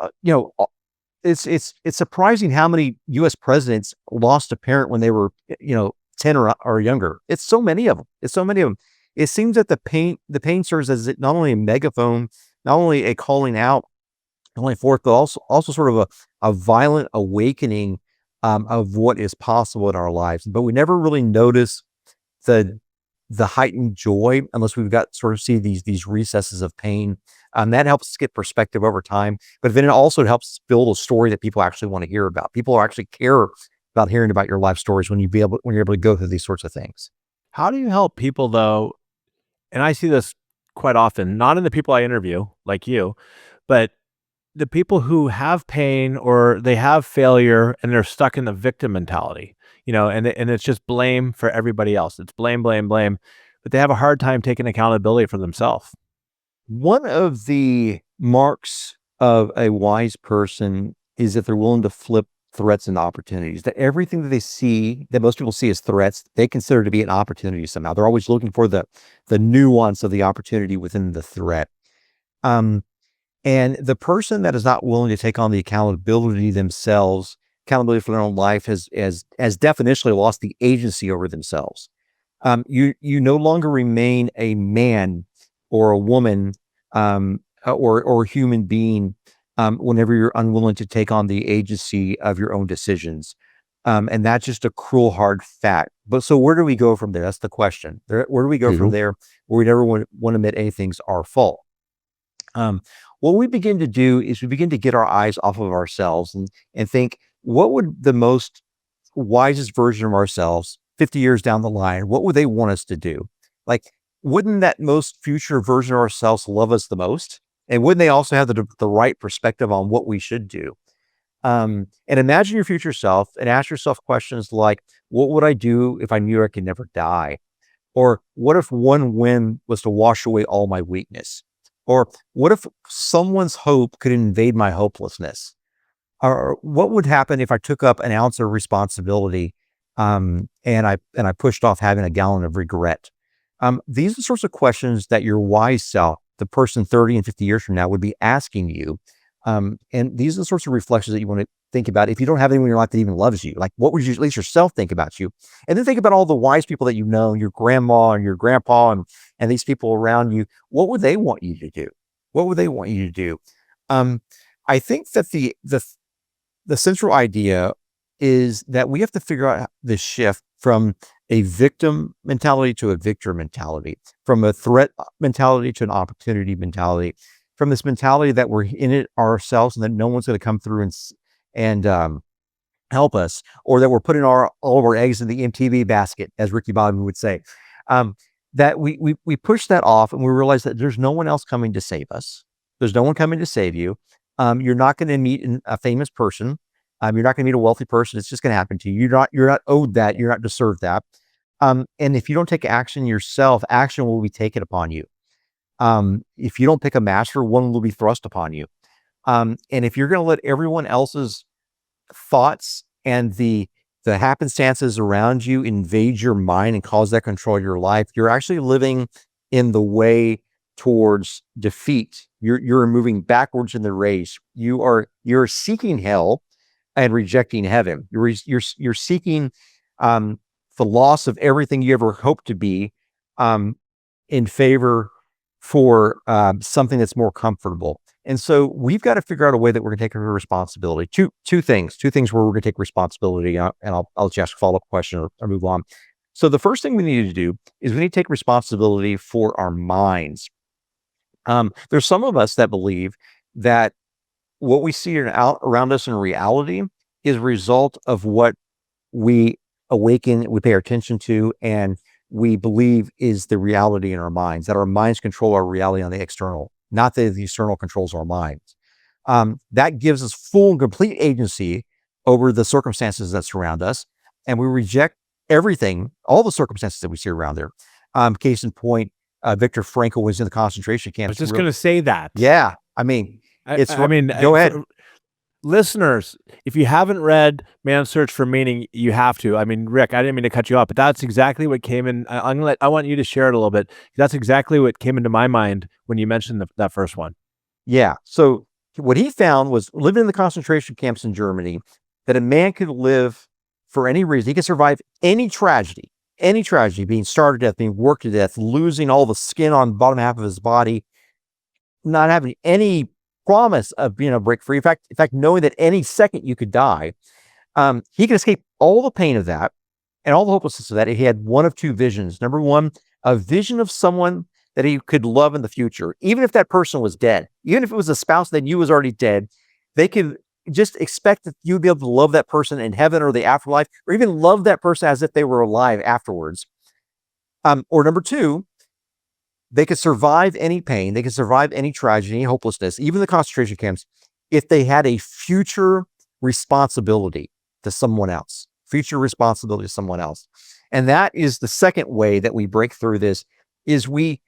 A: it's surprising how many U.S. presidents lost a parent when they were 10 or younger. It's so many of them. It seems that the pain serves as not only a megaphone not only a calling out, only forth, but also sort of a violent awakening of what is possible in our lives. But we never really notice the the heightened joy unless we've got sort of see these recesses of pain. That helps us get perspective over time. But then it also helps build a story that people actually want to hear about. People actually care about hearing about your life stories when you're able to go through these sorts of things.
B: How do you help people though? And I see this quite often, not in the people I interview like you, but the people who have pain or they have failure and they're stuck in the victim mentality, and it's just blame for everybody else. It's blame, blame, blame, but they have a hard time taking accountability for themselves.
A: One of the marks of a wise person is that they're willing to flip threats into opportunities. That everything that they see, that most people see as threats, they consider to be an opportunity somehow. They're always looking for the nuance of the opportunity within the threat. Um, and the person that is not willing to take on the accountability themselves, accountability for their own life, has definitionally lost the agency over themselves. You no longer remain a man or a woman, or a human being, whenever you're unwilling to take on the agency of your own decisions. And that's just a cruel, hard fact. But so where do we go from there? That's the question. Where do we go from
B: Mhm.
A: there where we never want to admit anything's our fault? What we begin to do is we begin to get our eyes off of ourselves and think, what would the most wisest version of ourselves 50 years down the line, what would they want us to do? Like, wouldn't that most future version of ourselves love us the most? And wouldn't they also have the right perspective on what we should do? And imagine your future self and ask yourself questions like, what would I do if I knew I could never die? Or what if one whim was to wash away all my weakness? Or what if someone's hope could invade my hopelessness? Or what would happen if I took up an ounce of responsibility, and I pushed off having a gallon of regret? These are the sorts of questions that your wise self, the person 30 and 50 years from now, would be asking you. And these are the sorts of reflections that you want to think about if you don't have anyone in your life that even loves you. Like, what would you at least yourself think about you? And then think about all the wise people that you know, your grandma and your grandpa, and these people around you. What would they want you to do? What would they want you to do? Um, I think that the central idea is that we have to figure out the shift from a victim mentality to a victor mentality, from a threat mentality to an opportunity mentality, from this mentality that we're in it ourselves and that no one's going to come through and help us, or that we're putting all of our eggs in the MTV basket, as Ricky Bobby would say. Um, that we push that off and we realize that there's no one else coming to save us. There's no one coming to save you. You're not going to meet a famous person. You're not going to meet a wealthy person. It's just going to happen to you. You're not owed that. You're not deserved that. And if you don't take action yourself, action will be taken upon you. If you don't pick a master, one will be thrust upon you. And if you're going to let everyone else's thoughts and the happenstances around you invade your mind and cause that control your life, you're actually living in the way towards defeat. You're moving backwards in the race. You're seeking hell and rejecting heaven. You're seeking the loss of everything you ever hoped to be, um, in favor for something that's more comfortable. And so we've got to figure out a way that we're going to take responsibility. Two things where we're going to take responsibility. And I'll just ask a follow up question or move on. So the first thing we need to do is we need to take responsibility for our minds. There's some of us that believe that what we see around us in reality is a result of what we awaken, we pay our attention to, and we believe is the reality in our minds, that our minds control our reality on the external, not that the external controls our minds. That gives us full and complete agency over the circumstances that surround us. And we reject everything, all the circumstances that we see around there. Case in point, Viktor Frankl was in the concentration
B: I was
A: camps.
B: just going to say that.
A: Yeah. I mean,
B: I mean,
A: go ahead.
B: Listeners, if you haven't read Man's Search for Meaning, you have to. I mean, Rick, I didn't mean to cut you off, but that's exactly what came in. I want you to share it a little bit. That's exactly what came into my mind when you mentioned that first one.
A: Yeah. So what he found was living in the concentration camps in Germany, that a man could live for any reason. He could survive any tragedy, being starved to death, being worked to death, losing all the skin on the bottom half of his body, not having any promise of being a break free. In fact, knowing that any second you could die, he could escape all the pain of that and all the hopelessness of that. He had one of two visions. Number one, a vision of someone that he could love in the future, even if that person was dead, even if it was a spouse that knew was already dead, they could just expect that you'd be able to love that person in heaven or the afterlife, or even love that person as if they were alive afterwards. Or number two, they could survive any pain, they could survive any tragedy, any hopelessness, even the concentration camps, if they had a future responsibility to someone else, future responsibility to someone else. And that is the second way that we break through this, is we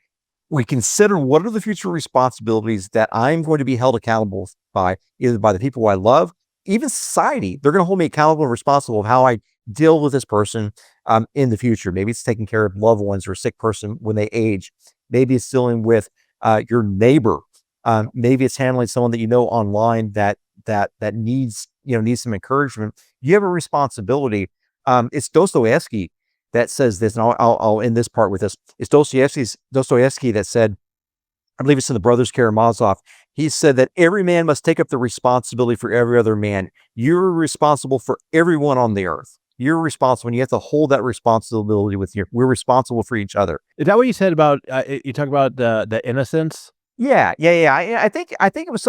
A: consider what are the future responsibilities that I'm going to be held accountable by, either by the people I love, even society. They're going to hold me accountable and responsible of how I deal with this person in the future. Maybe it's taking care of loved ones or a sick person when they age. Maybe it's dealing with your neighbor. Maybe it's handling someone that you know online that needs some encouragement. You have a responsibility. It's Dostoevsky that says this, and I'll end this part with this. It's Dostoevsky that said, I believe it's in the Brothers Karamazov. He said that every man must take up the responsibility for every other man. You're responsible for everyone on the earth. You're responsible, and you have to hold that responsibility with you. We're responsible for each other.
B: Is that what you said about, you talk about the innocence?
A: Yeah. I think it was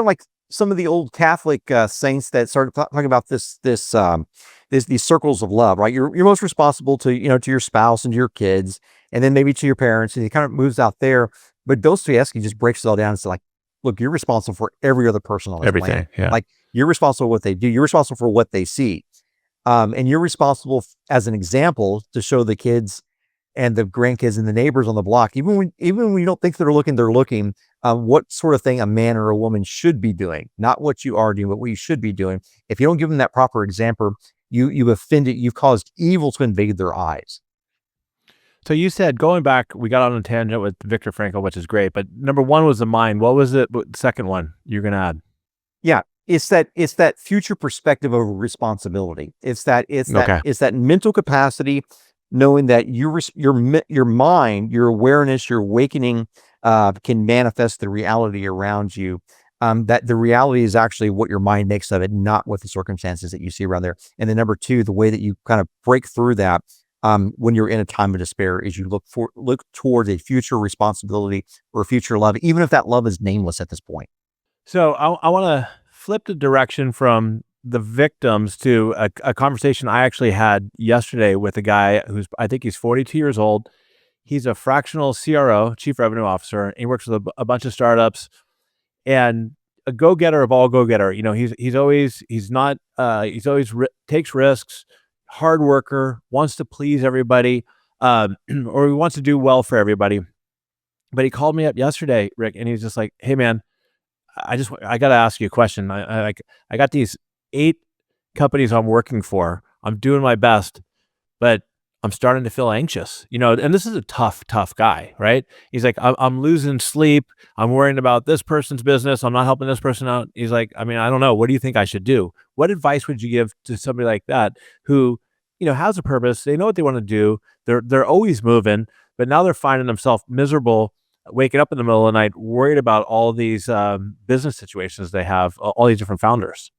A: some of the old Catholic saints that started talking about these circles of love, right? You're most responsible to your spouse and to your kids, and then maybe to your parents, and he kind of moves out there. But Dostoevsky just breaks it all down and says, like, look, you're responsible for every other person on this planet.
B: Yeah.
A: Like, you're responsible for what they do. You're responsible for what they see. And you're responsible as an example to show the kids and the grandkids and the neighbors on the block, even when you don't think they're looking, what sort of thing a man or a woman should be doing, not what you are doing, but what you should be doing. If you don't give them that proper example, you've offended, you've caused evil to invade their eyes.
B: So you said, going back, we got on a tangent with Viktor Frankl, which is great, but number one was the mind. What was it? The second one you're going to add?
A: Yeah. It's that future perspective of responsibility. It's that mental capacity, knowing that your mind, your awareness, your awakening can manifest the reality around you. That the reality is actually what your mind makes of it, not what the circumstances that you see around there. And then number two, the way that you kind of break through that when you're in a time of despair is you look towards a future responsibility or a future love, even if that love is nameless at this point.
B: So I want to flip the direction from the victims to a conversation I actually had yesterday with a guy who's, I think he's 42 years old. He's a fractional CRO, Chief Revenue Officer, and he works with a bunch of startups, and a go-getter of all go-getter. He's always takes risks, hard worker, wants to please everybody, or he wants to do well for everybody. But he called me up yesterday, Rick, and he's just like, "Hey, man, I got to ask you a question. I got these 8 companies I'm working for. I'm doing my best, but I'm starting to feel anxious, and this is a tough guy, right? He's like, I'm losing sleep. I'm worrying about this person's business. I'm not helping this person out. He's like, I mean, I don't know. What do you think I should do? What advice would you give to somebody like that who, has a purpose? They know what they want to do. They're always moving, but now they're finding themselves miserable, waking up in the middle of the night, worried about all these business situations they have, all these different founders.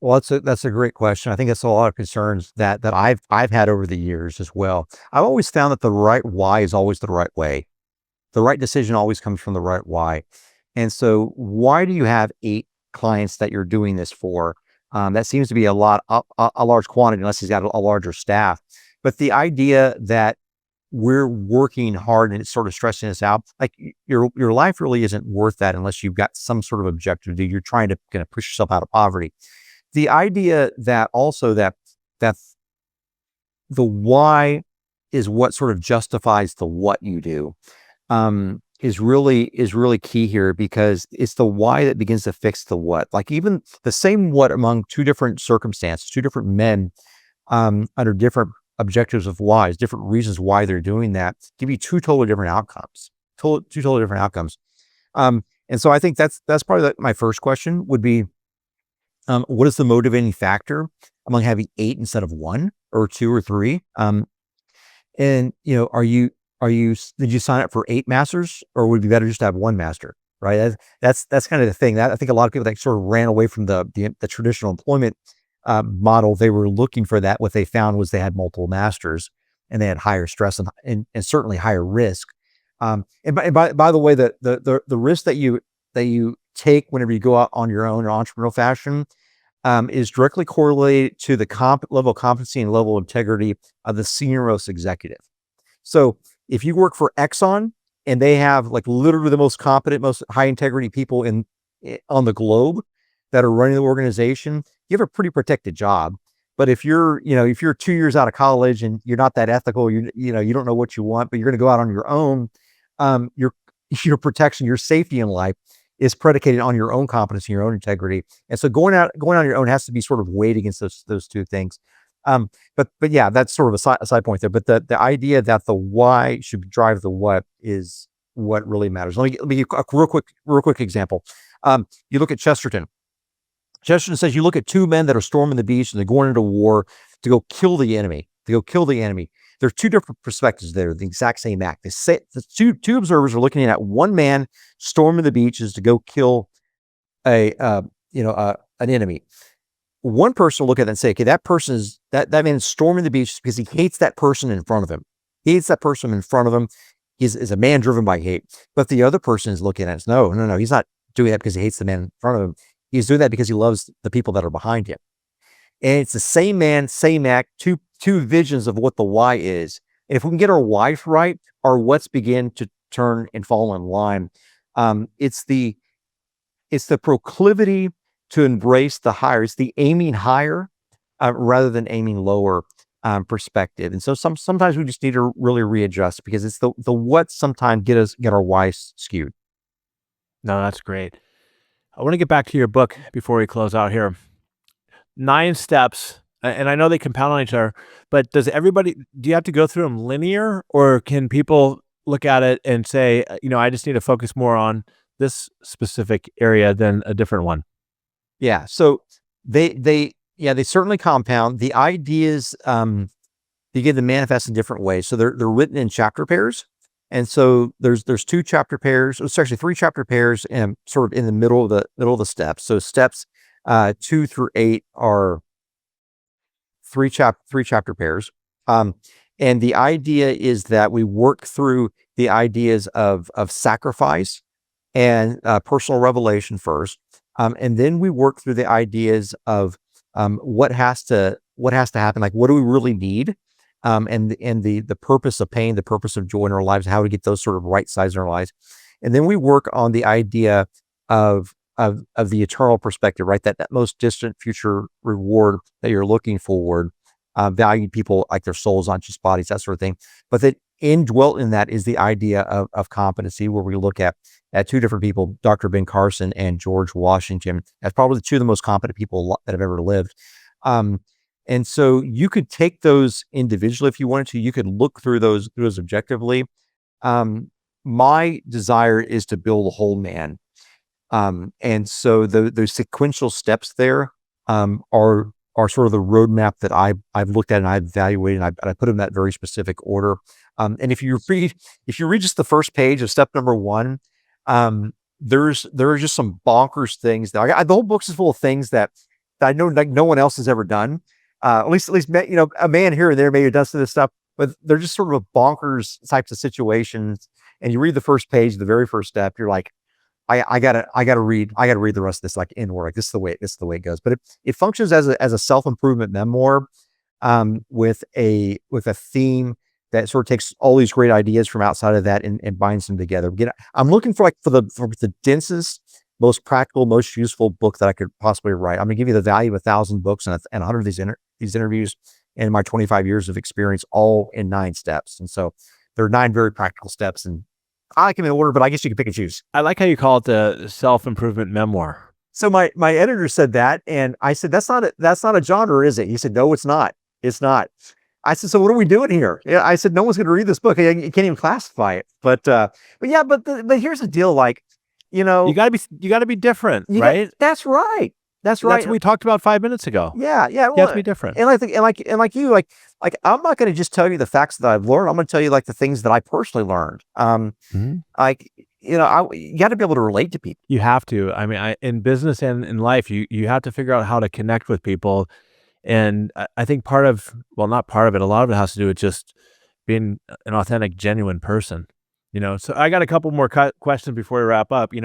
A: Well, that's a great question. I think that's a lot of concerns that I've had over the years as well. I've always found that the right why is always the right way. The right decision always comes from the right why. And so, why do you have 8 clients that you're doing this for? That seems to be a large quantity, unless he's got a larger staff. But the idea that we're working hard and it's sort of stressing us out, like your life really isn't worth that unless you've got some sort of objective. You're trying to kind of push yourself out of poverty. The idea that also that the why is what sort of justifies the what you do is really key here, because it's the why that begins to fix the what. Like, even the same what among 2 different circumstances, 2 different men under different objectives of whys, different reasons why they're doing that, give you 2 totally different outcomes. Two totally different outcomes. And so I think that's probably my first question would be, what is the motivating factor among having 8 instead of 1 or 2 or 3? And did you sign up for 8 masters, or would it be better just to have 1 master? right? That's kind of the thing. That I think a lot of people that sort of ran away from the traditional employment model, they were looking for that. What they found was they had multiple masters, and they had higher stress and certainly higher risk. And by the way, the risk that you take whenever you go out on your own or entrepreneurial fashion is directly correlated to the level of competency and level of integrity of the senior most executive. So if you work for Exxon and they have like literally the most competent, most high integrity people on the globe that are running the organization, you have a pretty protected job. But if you're 2 years out of college and you're not that ethical, you don't know what you want, but you're going to go out on your own, your protection, your safety in life is predicated on your own competency, your own integrity. And so going on your own has to be sort of weighed against those two things. But yeah, that's sort of a side point there. But the idea that the why should drive the what is what really matters. Let me give a real quick example. You look at Chesterton. Chesterton says you look at two men that are storming the beach and they're going into war to go kill the enemy. There are two different perspectives there, the exact same act. The two observers are looking at one man storming the beaches to go kill an enemy. One person will look at that and say, okay, that man is storming the beach because he hates that person in front of him. He hates that person in front of him. Is a man driven by hate. But the other person is looking at it, no, he's not doing that because he hates the man in front of him. He's doing that because he loves the people that are behind him. And it's the same man, same act, two visions of what the why is. And if we can get our why right, our what's begin to turn and fall in line. It's the proclivity to embrace the higher. It's the aiming higher rather than aiming lower perspective. And so sometimes we just need to really readjust because it's the what sometimes get our why skewed.
B: No, that's great. I want to get back to your book before we close out here. 9 steps, and I know they compound on each other, but do you have to go through them linear, or can people look at it and say, I just need to focus more on this specific area than a different one?
A: Yeah. So they certainly compound. The ideas begin to manifest in different ways. So they're written in chapter pairs. And so there's 2 chapter pairs. It's actually 3 chapter pairs, and sort of in the middle of the steps. So steps 2 through 8 are 3 chapter pairs. And the idea is that we work through the ideas of sacrifice and personal revelation first, and then we work through the ideas of what has to happen. Like, what do we really need? And the purpose of pain, the purpose of joy in our lives, how to get those sort of right sides in our lives. And then we work on the idea of the eternal perspective, right? That most distant future reward that you're looking forward, valuing people like their souls, not just bodies, that sort of thing. But that indwelt in that is the idea of competency, where we look at 2 different people, Dr. Ben Carson and George Washington, as probably 2 of the most competent people that have ever lived. And so you could take those individually if you wanted to. You could look through those objectively. My desire is to build a whole man. And so those sequential steps there are sort of the roadmap that I've looked at and I've evaluated, and I put in that very specific order. And if you read just the first page of step number 1, there are just some bonkers things that the whole book is full of things that I know like no one else has ever done. At least, a man here and there maybe does this stuff, but they're just sort of bonkers types of situations. And you read the first page, the very first step, you're like, I gotta read the rest of this, like in order. Like this is the way it goes. But it functions as a self-improvement memoir, with a theme that sort of takes all these great ideas from outside of that and binds them together. Again, I'm looking for the densest, most practical, most useful book that I could possibly write. I'm gonna give you the value of 1,000 books and 100 of these interviews and my 25 years of experience, all in 9 steps. And so there are 9 very practical steps, and I like them in order, but I guess you can pick and choose.
B: I like how you call it the self-improvement memoir.
A: So my editor said that, and I said, that's not a genre, is it? He said, no, it's not. It's not. I said, so what are we doing here? Yeah, I said, no one's going to read this book. You can't even classify it. But here's the deal. Like,
B: you gotta be different, right?
A: That's right. That's right.
B: That's what we talked about 5 minutes ago.
A: Yeah.
B: You have to be different.
A: And I think, like you, I'm not going to just tell you the facts that I've learned. I'm going to tell you like the things that I personally learned. you got to be able to relate to people.
B: You have to. I mean, in business and in life, you have to figure out how to connect with people. And I think not part of it, a lot of it has to do with just being an authentic, genuine person. So I got a couple more questions before we wrap up. You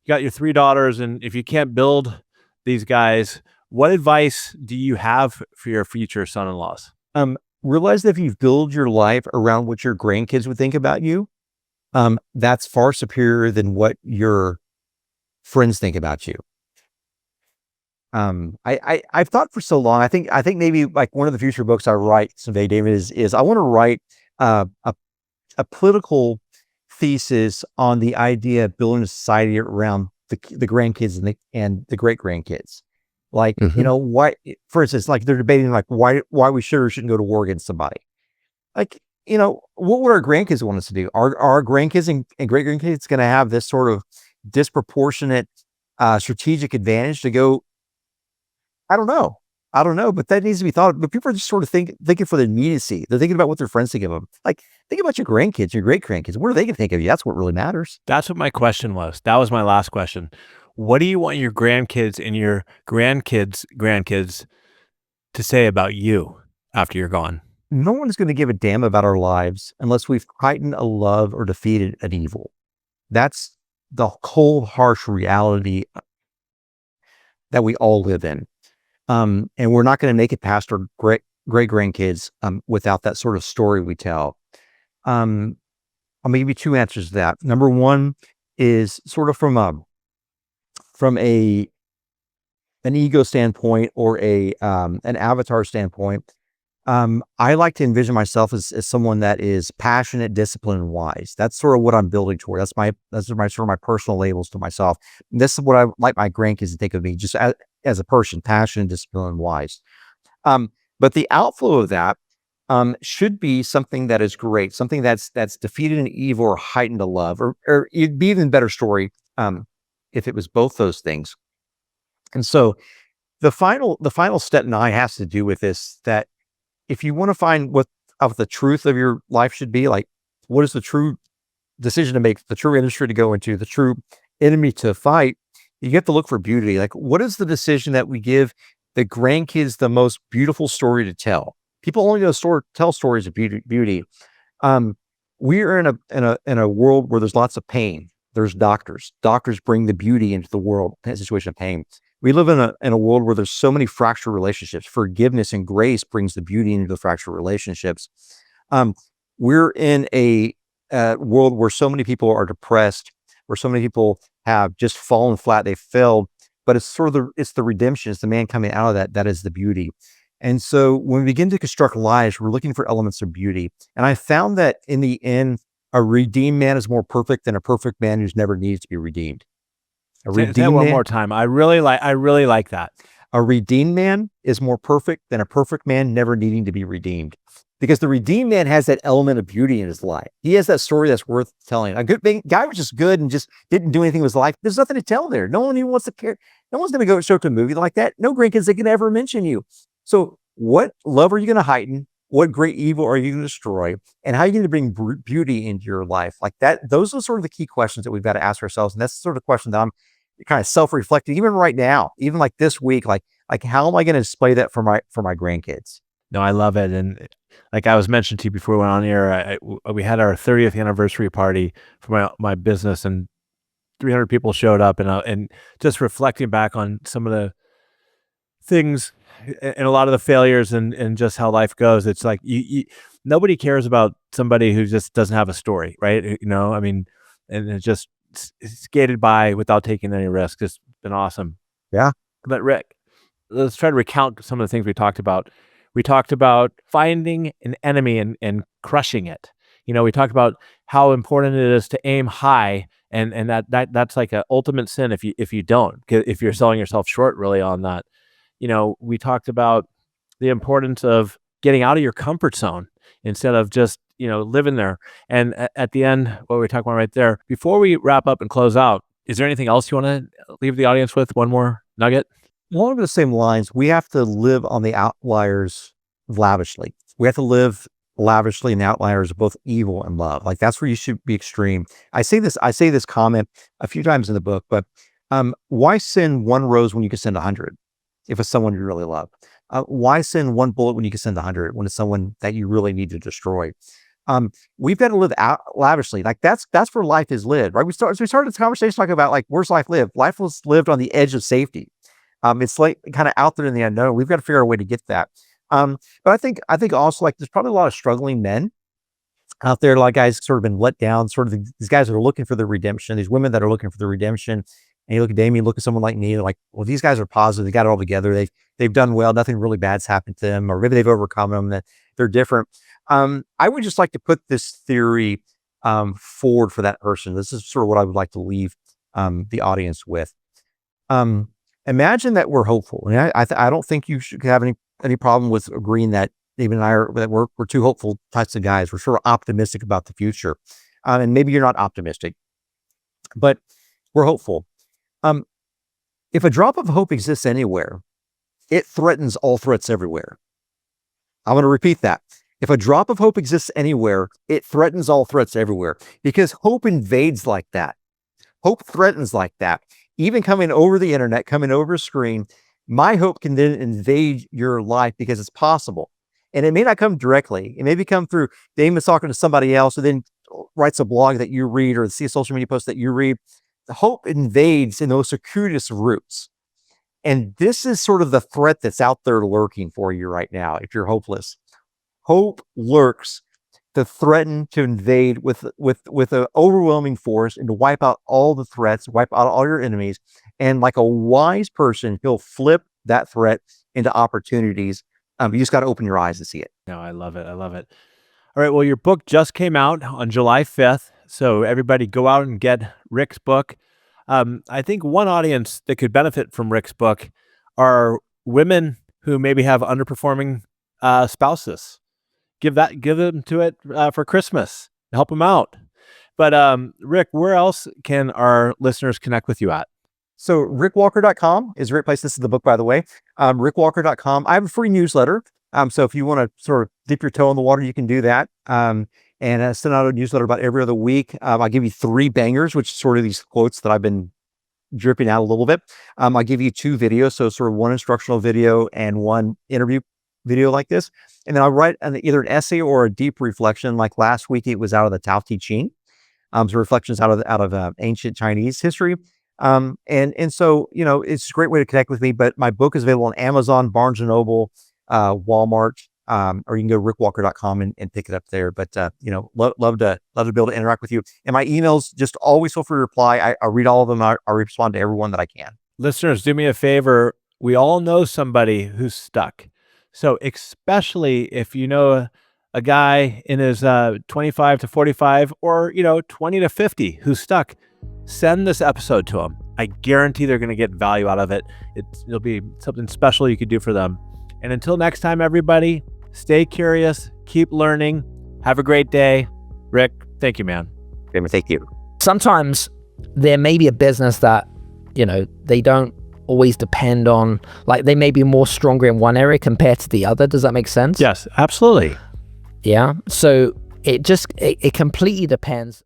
B: got your 3 daughters, and if you can't build these guys, what advice do you have for your future son-in-laws?
A: Realize that if you build your life around what your grandkids would think about you, that's far superior than what your friends think about you. I've thought for so long. I think maybe like one of the future books I write someday, David, is I want to write a political thesis on the idea of building a society around the grandkids and the great grandkids. Like, why, for instance, like they're debating like why we should or shouldn't go to war against somebody. Like, what would our grandkids want us to do? Are our grandkids and great grandkids going to have this sort of disproportionate strategic advantage to go? I don't know, but that needs to be thought of. But people are just sort of thinking for the immediacy. They're thinking about what their friends think of them. Like, think about your grandkids, your great grandkids. What are they going to think of you? That's what really matters.
B: That's what my question was. That was my last question. What do you want your grandkids and your grandkids to say about you after you're gone?
A: No one is going to give a damn about our lives unless we've heightened a love or defeated an evil. That's the cold, harsh reality that we all live in. And we're not going to make it past our great grandkids without that sort of story we tell. I'll give you 2 answers to that. Number one is sort of from an ego standpoint or an avatar standpoint. I like to envision myself as someone that is passionate, disciplined, and wise. That's sort of what I'm building toward. That's my sort of my personal labels to myself. And this is what I like my grandkids to think of me, just as a person, passionate, disciplined, and wise. But the outflow of that should be something that is great, something that's defeated an evil or heightened a love, or it'd be even better story if it was both those things. And so the final step now has to do with this, that if you want to find what the truth of your life should be, like what is the true decision to make, the true industry to go into, the true enemy to fight, you get to look for beauty. Like, what is the decision that we give the grandkids the most beautiful story to tell? People only tell stories of beauty. We are in a world where there's lots of pain. There's doctors. Doctors bring the beauty into the world, a situation of pain. We live in a world where there's so many fractured relationships. Forgiveness and grace brings the beauty into the fractured relationships. We're in a world where so many people are depressed, where so many people have just fallen flat. They failed, but it's sort of it's the redemption. It's the man coming out of that is the beauty. And so when we begin to construct lives, we're looking for elements of beauty. And I found that in the end, a redeemed man is more perfect than a perfect man who's never needs to be redeemed.
B: Say that one more time. I really like that.
A: A redeemed man is more perfect than a perfect man never needing to be redeemed. Because the redeemed man has that element of beauty in his life. He has that story that's worth telling. A good guy was just good and just didn't do anything with his life. There's nothing to tell there. No one even wants to care. No one's going to go show up to a movie like that. No grandkids that can ever mention you. So what love are you going to heighten? What great evil are you going to destroy? And how are you going to bring beauty into your life? Like that, those are sort of the key questions that we've got to ask ourselves. And that's sort of the question that I'm kind of self-reflecting, even right now, even like this week, like how am I going to display that for my grandkids?
B: No, I love it. And like I was mentioned to you before we went on air, we had our 30th anniversary party for my business, and 300 people showed up, and just reflecting back on some of the things and a lot of the failures and just how life goes. It's like nobody cares about somebody who just doesn't have a story, right? I mean, and it just skated by without taking any risk. It's been awesome.
A: Yeah.
B: But Rick, let's try to recount some of the things we talked about. We talked about finding an enemy and crushing it. We talked about how important it is to aim high, and that's like an ultimate sin if you don't, if you're selling yourself short really on that. We talked about the importance of getting out of your comfort zone instead of just, living there. And at the end, what we're talking about right there, before we wrap up and close out, is there anything else you want to leave the audience with? One more nugget?
A: Along the same lines, we have to live on the outliers lavishly. We have to live lavishly and outliers are both evil and love. Like that's where you should be extreme. I say this comment a few times in the book, but why send one rose when you can send 100 if it's someone you really love? Why send one bullet when you can send 100 when it's someone that you really need to destroy? We've got to live out lavishly. Like that's where life is lived, right? We started this conversation talking about like, where's life lived? Life was lived on the edge of safety. It's like kind of out there in the unknown. We've got to figure out a way to get that. But I think also like there's probably a lot of struggling men out there, like guys sort of been let down, sort of these guys that are looking for the redemption, these women that are looking for the redemption. And you look at Damon, look at someone like me, like, well, these guys are positive. They got it all together. They've done well. Nothing really bad's happened to them, or maybe they've overcome them, that they're different. I would just like to put this theory forward for that person. This is sort of what I would like to leave the audience with. Imagine that we're hopeful. And I don't think you should have any problem with agreeing that David and I are, that we're two hopeful types of guys. We're sort of optimistic about the future. And maybe you're not optimistic, but we're hopeful. If a drop of hope exists anywhere, it threatens all threats everywhere. I'm going to repeat that. If a drop of hope exists anywhere, it threatens all threats everywhere, because hope invades like that. Hope threatens like that. Even coming over the internet, coming over a screen, my hope can then invade your life because it's possible. And it may not come directly. It may come through Damon's talking to somebody else who then writes a blog that you read or see a social media post that you read. The hope invades in those circuitous routes. And this is sort of the threat that's out there lurking for you right now if you're hopeless. Hope lurks to threaten to invade with an overwhelming force and to wipe out all the threats, wipe out all your enemies. And like a wise person, he'll flip that threat into opportunities. You just got to open your eyes to see it.
B: No, I love it. I love it. All right. Well, your book just came out on July 5th. So everybody go out and get Rick's book. I think one audience that could benefit from Rick's book are women who maybe have underperforming spouses. Give them to it for Christmas. Help them out. But Rick, where else can our listeners connect with you at?
A: So rickwalker.com is a great place. This is the book, by the way. Rickwalker.com. I have a free newsletter. So if you want to sort of dip your toe in the water, you can do that. And I send out a newsletter about every other week. I'll give you 3 bangers, which is sort of these quotes that I've been dripping out a little bit. I'll give you 2 videos. So sort of one instructional video and one interview video like this. And then I'll write either an essay or a deep reflection. Like last week, it was out of the Tao Te Ching. So reflections out of ancient Chinese history. And so, you know, it's a great way to connect with me, but my book is available on Amazon, Barnes and Noble, Walmart, or you can go to rickwalker.com and pick it up there. But, you know, love to be able to interact with you. And my emails, just always feel free to reply. I read all of them. I respond to everyone that I can.
B: Listeners, do me a favor. We all know somebody who's stuck. So especially if you know a guy in his 25 to 45 or, you know, 20 to 50 who's stuck, send this episode to them. I guarantee they're going to get value out of it. It'll be something special you could do for them. And until next time, everybody, stay curious, keep learning. Have a great day. Rick, thank you, man.
A: Damon, thank you.
C: Sometimes there may be a business that, you know, they don't always depend on, like they may be more stronger in one area compared to the other. Does that make sense?
B: Yes, absolutely.
C: Yeah. So it completely depends.